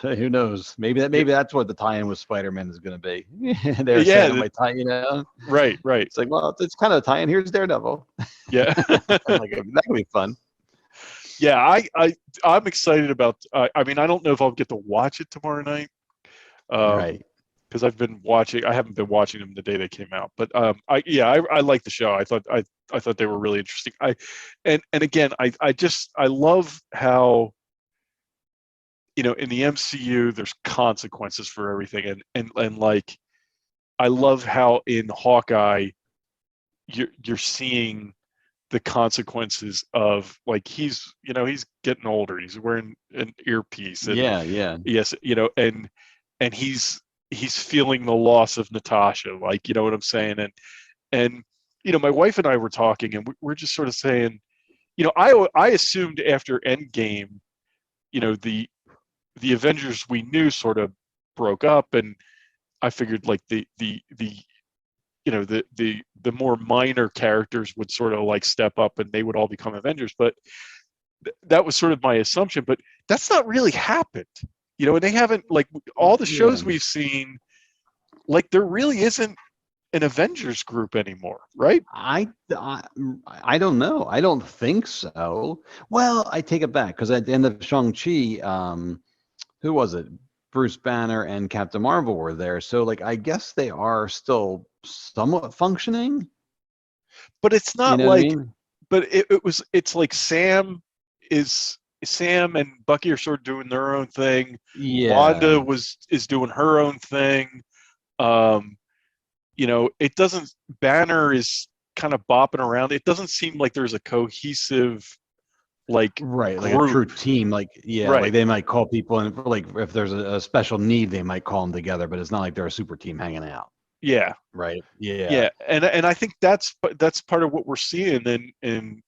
[SPEAKER 10] who knows? Maybe that's what the tie-in with Spider-Man is going to be. They're saying it might tie,
[SPEAKER 9] Right.
[SPEAKER 10] It's like, well, it's kind of a tie-in. Here's Daredevil.
[SPEAKER 9] Yeah.
[SPEAKER 10] Like that could be fun.
[SPEAKER 9] Yeah, I'm excited about. I mean, I don't know if I'll get to watch it tomorrow night.
[SPEAKER 10] Right.
[SPEAKER 9] Because I've been watching. I haven't been watching them the day they came out, but I like the show. I thought they were really interesting. And again, I love how, in the MCU there's consequences for everything, and like I love how in Hawkeye you're seeing the consequences of, like, he's getting older, he's wearing an earpiece, and yes, and he's feeling the loss of Natasha, like, you know what I'm saying, and my wife and I were talking, and we're just sort of saying, I assumed after Endgame, the Avengers we knew sort of broke up, and I figured like the more minor characters would sort of like step up and they would all become Avengers, but that was sort of my assumption, but that's not really happened, and they haven't, like, all the shows we've seen, like, there really isn't an Avengers group anymore, right?
[SPEAKER 10] I don't know. I don't think so. Well, I take it back, because at the end of Shang-Chi, who was it? Bruce Banner and Captain Marvel were there. So, like, I guess they are still somewhat functioning.
[SPEAKER 9] But it's not
[SPEAKER 10] what
[SPEAKER 9] like,
[SPEAKER 10] I mean?
[SPEAKER 9] But it's like Sam and Bucky are sort of doing their own thing.
[SPEAKER 10] Yeah.
[SPEAKER 9] Wanda is doing her own thing. It doesn't. Banner is kind of bopping around. It doesn't seem like there's a cohesive, like,
[SPEAKER 10] right, like
[SPEAKER 9] group.
[SPEAKER 10] a true team. Like,
[SPEAKER 9] Right.
[SPEAKER 10] like they might call people, and like if there's a special need, they might call them together. But it's not like they're a super team hanging out.
[SPEAKER 9] Yeah.
[SPEAKER 10] Right. Yeah.
[SPEAKER 9] Yeah, and I think that's part of what we're seeing in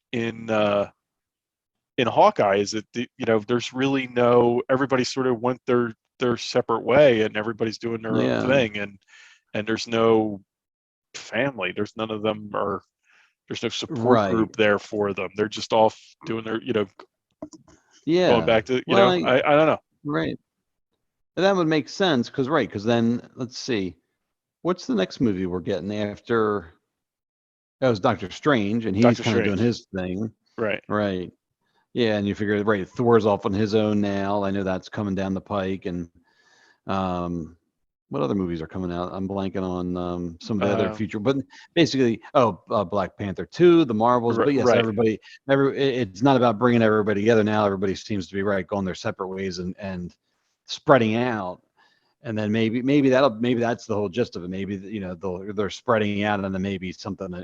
[SPEAKER 9] Hawkeye, is that there's really everybody sort of went their separate way, and everybody's doing their own thing, and there's no family. There's none of them there's no support group there for them. They're just all doing their going back to I don't know.
[SPEAKER 10] Right. That would make sense, because then let's see. What's the next movie we're getting after? That was Doctor Strange, and he's kind of doing his thing.
[SPEAKER 9] Right.
[SPEAKER 10] Right. Yeah, and you figure, right, Thor's off on his own now. I know that's coming down the pike, and what other movies are coming out? I'm blanking on some of the other future, but basically, Black Panther 2, the Marvels. But yes,
[SPEAKER 9] right.
[SPEAKER 10] It's not about bringing everybody together now. Everybody seems to be going their separate ways and spreading out. And then maybe that's the whole gist of it. Maybe they're spreading out, and then maybe something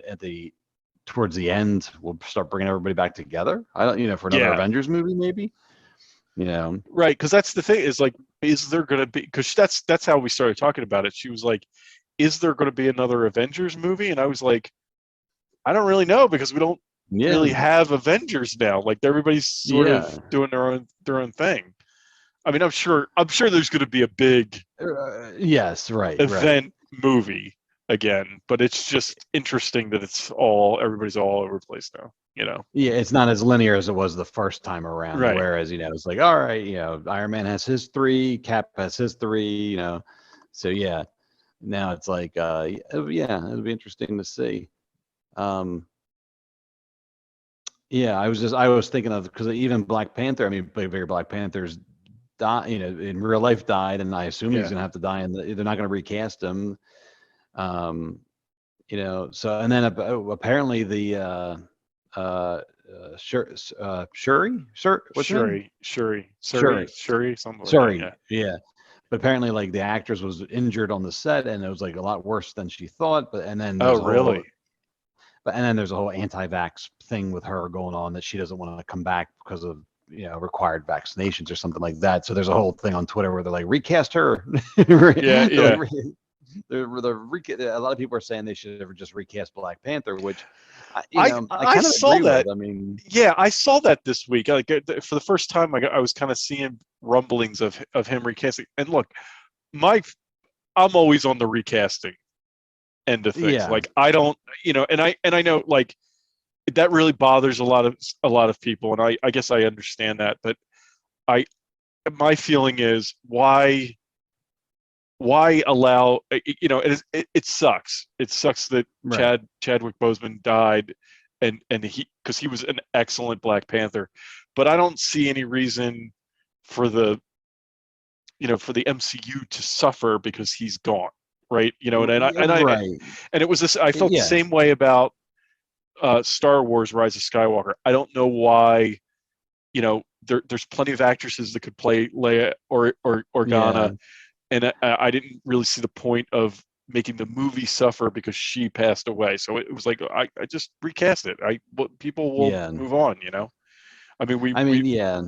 [SPEAKER 10] towards the end will start bringing everybody back together. I don't, for another Avengers movie, maybe.
[SPEAKER 9] Right, because that's the thing, is like, is there going to be? Because that's how we started talking about it. She was like, "Is there going to be another Avengers movie?" And I was like, "I don't really know, because we don't really have Avengers now. Like, everybody's sort of doing their own thing." I mean, I'm sure there's going to be a big event movie again, but it's just interesting that everybody's all over the place now.
[SPEAKER 10] Yeah, it's not as linear as it was the first time around.
[SPEAKER 9] Right.
[SPEAKER 10] Whereas it's like, all right, Iron Man has his 3, Cap has his 3, So yeah, now it's like, it'll be interesting to see. Yeah, I was thinking of, because even Black Panther. I mean, Black Panther's in real life died, and I assume he's gonna have to die, and they're not gonna recast him. So, and then apparently the Shuri, something like that. Yeah. But apparently, like, the actress was injured on the set, and it was like a lot worse than she thought. And then
[SPEAKER 9] really?
[SPEAKER 10] And then there's a whole anti-vax thing with her going on, that she doesn't want to come back because of required vaccinations or something like that. So there's a whole thing on Twitter where they're like, recast her.
[SPEAKER 9] Yeah.
[SPEAKER 10] A lot of people are saying they should have just recast Black Panther, which
[SPEAKER 9] I
[SPEAKER 10] kind of
[SPEAKER 9] saw that.
[SPEAKER 10] I mean,
[SPEAKER 9] I saw that this week. Like, for the first time, I was kind of seeing rumblings of him recasting. And look, I'm always on the recasting end of things.
[SPEAKER 10] Yeah.
[SPEAKER 9] Like I don't, and I know like that really bothers a lot of people, and I guess I understand that, but my feeling is why allow, it sucks. It sucks that
[SPEAKER 10] Right.
[SPEAKER 9] Chadwick Boseman died, and because he was an excellent Black Panther, but I don't see any reason for the MCU to suffer because he's gone, right?
[SPEAKER 10] Right.
[SPEAKER 9] And it was this. I felt the
[SPEAKER 10] Yeah.
[SPEAKER 9] same way about Star Wars: Rise of Skywalker. I don't know why. There's plenty of actresses that could play Leia or
[SPEAKER 10] Yeah.
[SPEAKER 9] Organa, and I didn't really see the point of making the movie suffer because she passed away. So it was like I just recast it. People will
[SPEAKER 10] Yeah.
[SPEAKER 9] move on. I mean,
[SPEAKER 10] I
[SPEAKER 9] we
[SPEAKER 10] mean, yeah.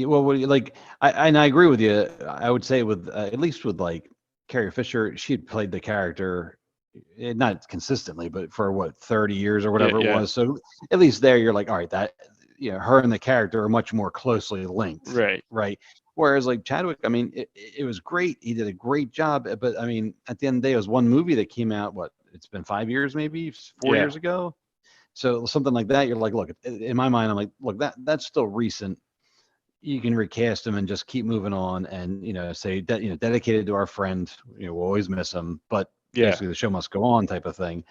[SPEAKER 10] Well, what do you like? And I agree with you. I would say with at least with like Carrie Fisher, she had played the character not consistently, but for what 30 years or whatever it
[SPEAKER 9] yeah,
[SPEAKER 10] was. So at least there, you're like, all right, that her and the character are much more closely linked,
[SPEAKER 9] right,
[SPEAKER 10] right? Whereas like Chadwick, I mean, it was great. He did a great job, but I mean, at the end of the day, it was one movie that came out. What it's been 5 years, maybe 4
[SPEAKER 9] yeah,
[SPEAKER 10] years ago. So something like that, you're like, look, in my mind, I'm like, look, that's still recent. You can recast him and just keep moving on, and say that dedicated to our friend. We'll always miss him, but
[SPEAKER 9] yeah.
[SPEAKER 10] basically the show must go on, type of thing.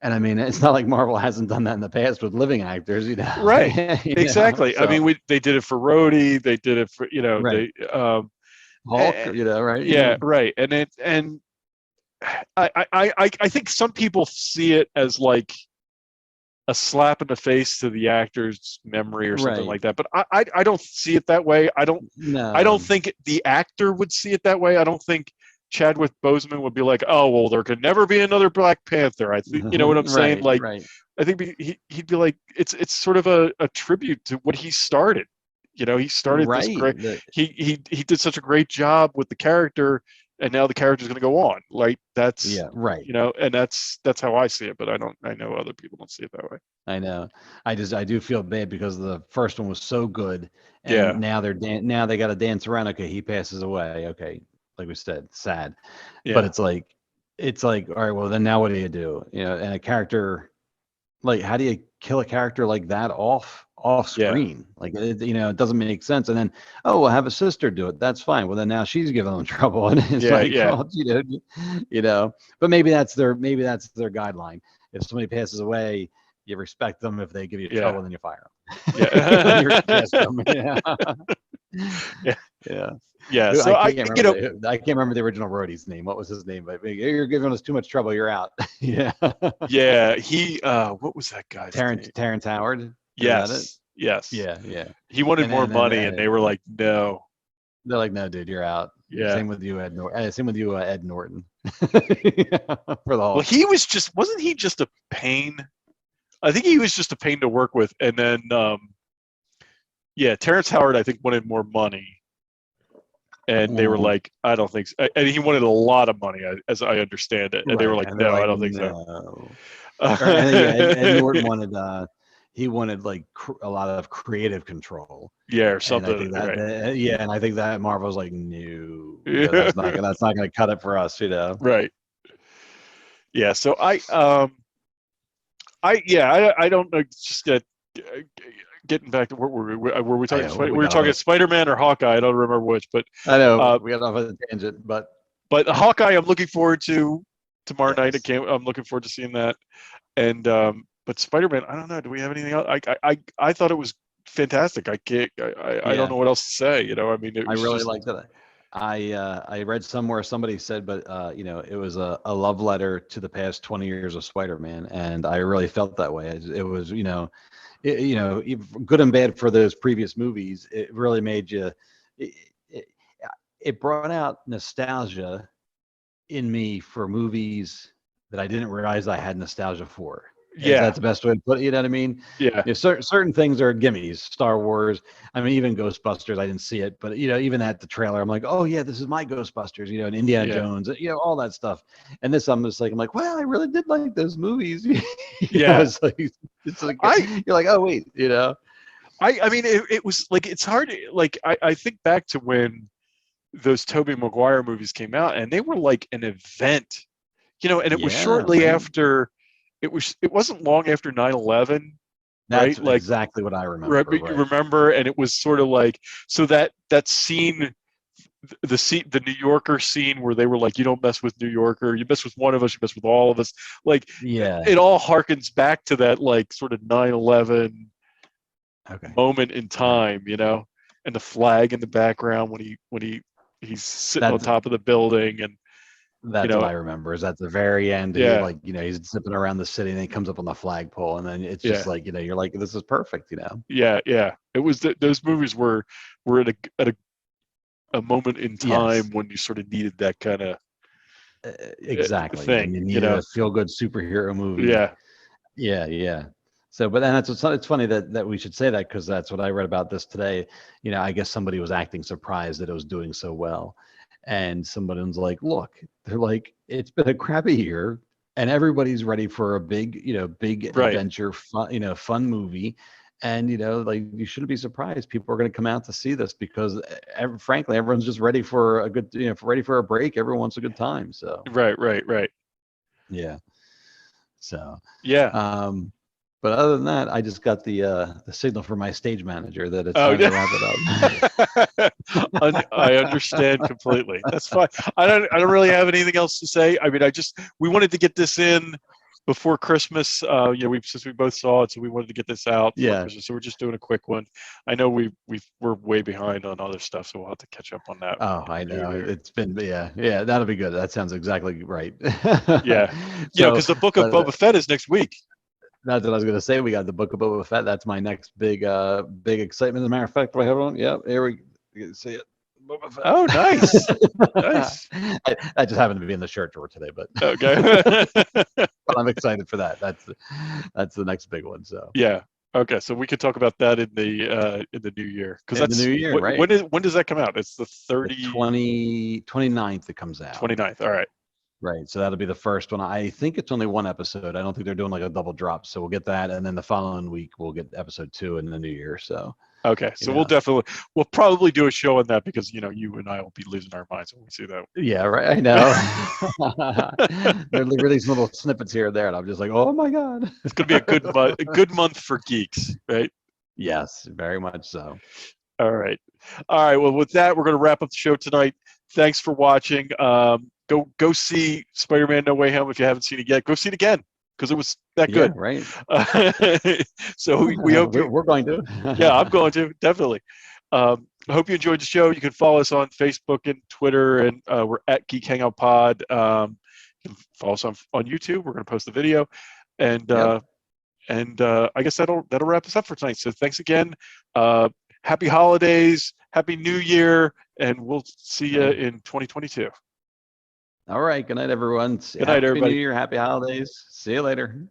[SPEAKER 10] And I mean, it's not like Marvel hasn't done that in the past with living actors,
[SPEAKER 9] Right. Exactly. I
[SPEAKER 10] So
[SPEAKER 9] mean, they did it for Rhodey. They did it for
[SPEAKER 10] right,
[SPEAKER 9] they
[SPEAKER 10] Hulk,
[SPEAKER 9] eh,
[SPEAKER 10] right,
[SPEAKER 9] yeah, right. And I think some people see it as like a slap in the face to the actor's memory or something
[SPEAKER 10] right.
[SPEAKER 9] like that. But I don't see it that way. I don't
[SPEAKER 10] No,
[SPEAKER 9] think the actor would see it that way. I don't think Chadwick Boseman would be like, oh well, there could never be another Black Panther. I think you know what I'm saying.
[SPEAKER 10] right,
[SPEAKER 9] Like
[SPEAKER 10] right.
[SPEAKER 9] I think he'd be like, it's sort of a tribute to what he started. He started this
[SPEAKER 10] Right.
[SPEAKER 9] great. He did such a great job with the character, and now the character's going to go on. Like that's
[SPEAKER 10] Yeah, right.
[SPEAKER 9] and that's how I see it. But I know other people don't see it that way.
[SPEAKER 10] I know. I do feel bad because the first one was so good, and
[SPEAKER 9] Yeah,
[SPEAKER 10] now now they got to dance around. Okay, he passes away. Okay, like we said, sad. But
[SPEAKER 9] yeah,
[SPEAKER 10] it's like, all right, well then now what do you do? And a character, like, how do you kill a character like that off
[SPEAKER 9] yeah,
[SPEAKER 10] screen? Like, it doesn't make sense. And then, oh, we'll have a sister do it. That's fine. Well, then now she's giving them trouble, and it's
[SPEAKER 9] yeah,
[SPEAKER 10] like,
[SPEAKER 9] yeah,
[SPEAKER 10] well, But maybe that's their guideline. If somebody passes away, you respect them. If they give you
[SPEAKER 9] yeah,
[SPEAKER 10] trouble, then you fire them. Then
[SPEAKER 9] yeah,
[SPEAKER 10] you recast them. Yeah.
[SPEAKER 9] yeah,
[SPEAKER 10] Yeah.
[SPEAKER 9] yeah.
[SPEAKER 10] I
[SPEAKER 9] So
[SPEAKER 10] can't remember I can't remember the original roadie's name. What was his name? But you're giving us too much trouble. You're out. Yeah.
[SPEAKER 9] yeah. He what was that guy's name?
[SPEAKER 10] Terrence Howard. Is that it?
[SPEAKER 9] Yes, yes.
[SPEAKER 10] Yeah, yeah.
[SPEAKER 9] He wanted
[SPEAKER 10] And
[SPEAKER 9] more
[SPEAKER 10] then
[SPEAKER 9] money, and they were like, no.
[SPEAKER 10] they're like, no, dude, you're out.
[SPEAKER 9] Yeah.
[SPEAKER 10] Same with you, Ed Norton. Same with you, Ed Norton. For the
[SPEAKER 9] Well,
[SPEAKER 10] Hulk.
[SPEAKER 9] wasn't he just a pain? I think he was just a pain to work with, and then yeah, Terrence Howard I think wanted more money, and they were like, I don't think so. And he wanted a lot of money, as I understand it, and they were
[SPEAKER 10] Right.
[SPEAKER 9] like,
[SPEAKER 10] And they're
[SPEAKER 9] no, I
[SPEAKER 10] like,
[SPEAKER 9] don't think so.
[SPEAKER 10] no. And then, yeah, Ed Norton wanted he wanted like a lot of creative control.
[SPEAKER 9] Yeah, or
[SPEAKER 10] And I
[SPEAKER 9] something.
[SPEAKER 10] think that,
[SPEAKER 9] Right.
[SPEAKER 10] yeah, and I think that Marvel's like, no, that's not gonna cut it for us,
[SPEAKER 9] Right. Yeah. So I don't know. Just getting back to what were we talking?
[SPEAKER 10] I know
[SPEAKER 9] We were talking Spider-Man or Hawkeye. I don't remember which, but
[SPEAKER 10] I know we got off on a tangent, but
[SPEAKER 9] Hawkeye, I'm looking forward to tomorrow night.
[SPEAKER 10] yes.
[SPEAKER 9] I'm looking forward to seeing that. And but Spider-Man, I don't know. Do we have anything else? I thought it was fantastic. I don't know what else to say. I mean, it
[SPEAKER 10] I
[SPEAKER 9] was
[SPEAKER 10] really
[SPEAKER 9] just,
[SPEAKER 10] liked it. I read somewhere somebody said, but it was a love letter to the past 20 years of Spider-Man, and I really felt that way. It was good and bad for those previous movies. It really made you. It brought out nostalgia in me for movies that I didn't realize I had nostalgia for. If
[SPEAKER 9] yeah,
[SPEAKER 10] that's the best way to put it. You know what I mean?
[SPEAKER 9] yeah,
[SPEAKER 10] Certain things are gimmies. Star Wars. I mean, even Ghostbusters. I didn't see it, but even at the trailer, I'm like, oh yeah, this is my Ghostbusters. And Indiana
[SPEAKER 9] yeah,
[SPEAKER 10] Jones. All that stuff. And this, I'm like, well, I really did like those movies.
[SPEAKER 9] yeah.
[SPEAKER 10] It's like you're like, oh wait,
[SPEAKER 9] I mean, it was like, it's hard. Like I think back to when those Tobey Maguire movies came out, and they were like an event. and it was
[SPEAKER 10] Yeah,
[SPEAKER 9] shortly
[SPEAKER 10] right.
[SPEAKER 9] after. It wasn't long after 9/11, right?
[SPEAKER 10] That's
[SPEAKER 9] Like,
[SPEAKER 10] exactly what I remember.
[SPEAKER 9] you
[SPEAKER 10] Right.
[SPEAKER 9] remember, and it was sort of like, so that scene, the New Yorker scene where they were like, you don't mess with New Yorker, you mess with one of us, you mess with all of us. Like,
[SPEAKER 10] Yeah.
[SPEAKER 9] it all harkens back to that, like, sort of 9/11
[SPEAKER 10] Okay.
[SPEAKER 9] moment in time, and the flag in the background he's sitting on
[SPEAKER 10] That's
[SPEAKER 9] top of the building, and
[SPEAKER 10] That's what I remember. Is at the very end, he
[SPEAKER 9] yeah,
[SPEAKER 10] like he's zipping around the city, and then he comes up on the flagpole, and then it's just
[SPEAKER 9] yeah,
[SPEAKER 10] like you're like, this is perfect.
[SPEAKER 9] yeah. It was those movies were at a moment in time
[SPEAKER 10] Yes,
[SPEAKER 9] when you sort of needed that kind of
[SPEAKER 10] exactly. When
[SPEAKER 9] thing,
[SPEAKER 10] you needed a feel good superhero movie.
[SPEAKER 9] Yeah,
[SPEAKER 10] Yeah, yeah. So, but then it's funny that we should say that because that's what I read about this today. I guess somebody was acting surprised that it was doing so well, and somebody was like, "Look, they're like, it's been a crappy year, and everybody's ready for a big
[SPEAKER 9] right,
[SPEAKER 10] adventure, fun movie." And like you shouldn't be surprised. People are going to come out to see this because, frankly, everyone's just ready for a good, ready for a break. Everyone wants a good time. So
[SPEAKER 9] right.
[SPEAKER 10] yeah. So,
[SPEAKER 9] Yeah.
[SPEAKER 10] um, but other than that, I just got the signal from my stage manager that it's
[SPEAKER 9] Oh,
[SPEAKER 10] time to
[SPEAKER 9] yeah.
[SPEAKER 10] wrap it up.
[SPEAKER 9] I understand completely. That's fine. I don't really have anything else to say. I mean, we wanted to get this in before Christmas. Since we both saw it, so we wanted to get this out for
[SPEAKER 10] Yeah.
[SPEAKER 9] Christmas. So we're just doing a quick one. I know we're way behind on other stuff, so we'll have to catch up on that.
[SPEAKER 10] Oh, I
[SPEAKER 9] in the new
[SPEAKER 10] know.
[SPEAKER 9] year.
[SPEAKER 10] It's been, yeah, that'll be good. That sounds exactly right.
[SPEAKER 9] Yeah,
[SPEAKER 10] So,
[SPEAKER 9] because the book of
[SPEAKER 10] but
[SPEAKER 9] Boba Fett is next week.
[SPEAKER 10] that's what I was gonna say. We got the Book of Boba Fett. That's my next big excitement. As a matter of fact, do I have it on? Yep, here we you can see it. Boba
[SPEAKER 9] Oh, nice,
[SPEAKER 10] Fett.
[SPEAKER 9] nice.
[SPEAKER 10] I just happened to be in the shirt drawer today, but
[SPEAKER 9] Okay.
[SPEAKER 10] but I'm excited for that. That's the next big one. So
[SPEAKER 9] Yeah. Okay, so we could talk about that in the new year, because
[SPEAKER 10] in the new year, right?
[SPEAKER 9] when does that come out? It's the
[SPEAKER 10] The
[SPEAKER 9] 30
[SPEAKER 10] 29th it comes out.
[SPEAKER 9] 29th. All right.
[SPEAKER 10] Right. So that'll be the first one. I think it's only one episode. I don't think they're doing like a double drop. So we'll get that. And then the following week we'll get episode 2 in the new year. So,
[SPEAKER 9] Okay, so
[SPEAKER 10] yeah.
[SPEAKER 9] we'll probably do a show on that because you and I will be losing our minds when we see that.
[SPEAKER 10] Yeah, right. I know. They're releasing little snippets here and there. And I'm just like, oh my God.
[SPEAKER 9] It's going to be a good month for geeks, right?
[SPEAKER 10] Yes, very much so.
[SPEAKER 9] All right. Well, with that, we're going to wrap up the show tonight. Thanks for watching. Go see Spider-Man: No Way Home if you haven't seen it yet. Go see it again because it was that
[SPEAKER 10] Yeah,
[SPEAKER 9] good.
[SPEAKER 10] right.
[SPEAKER 9] So we hope
[SPEAKER 10] we're going to.
[SPEAKER 9] Yeah, I'm going to definitely. I hope you enjoyed the show. You can follow us on Facebook and Twitter, and we're at Geek Hangout Pod. You can follow us on YouTube. We're going to post the video, and
[SPEAKER 10] Yep.
[SPEAKER 9] I guess that'll wrap us up for tonight. So thanks again. Happy holidays, happy New Year, and we'll see you in 2022.
[SPEAKER 10] All right. Good night, everyone.
[SPEAKER 9] Good night,
[SPEAKER 10] Happy New
[SPEAKER 9] everybody.
[SPEAKER 10] Year. Happy holidays. See you later.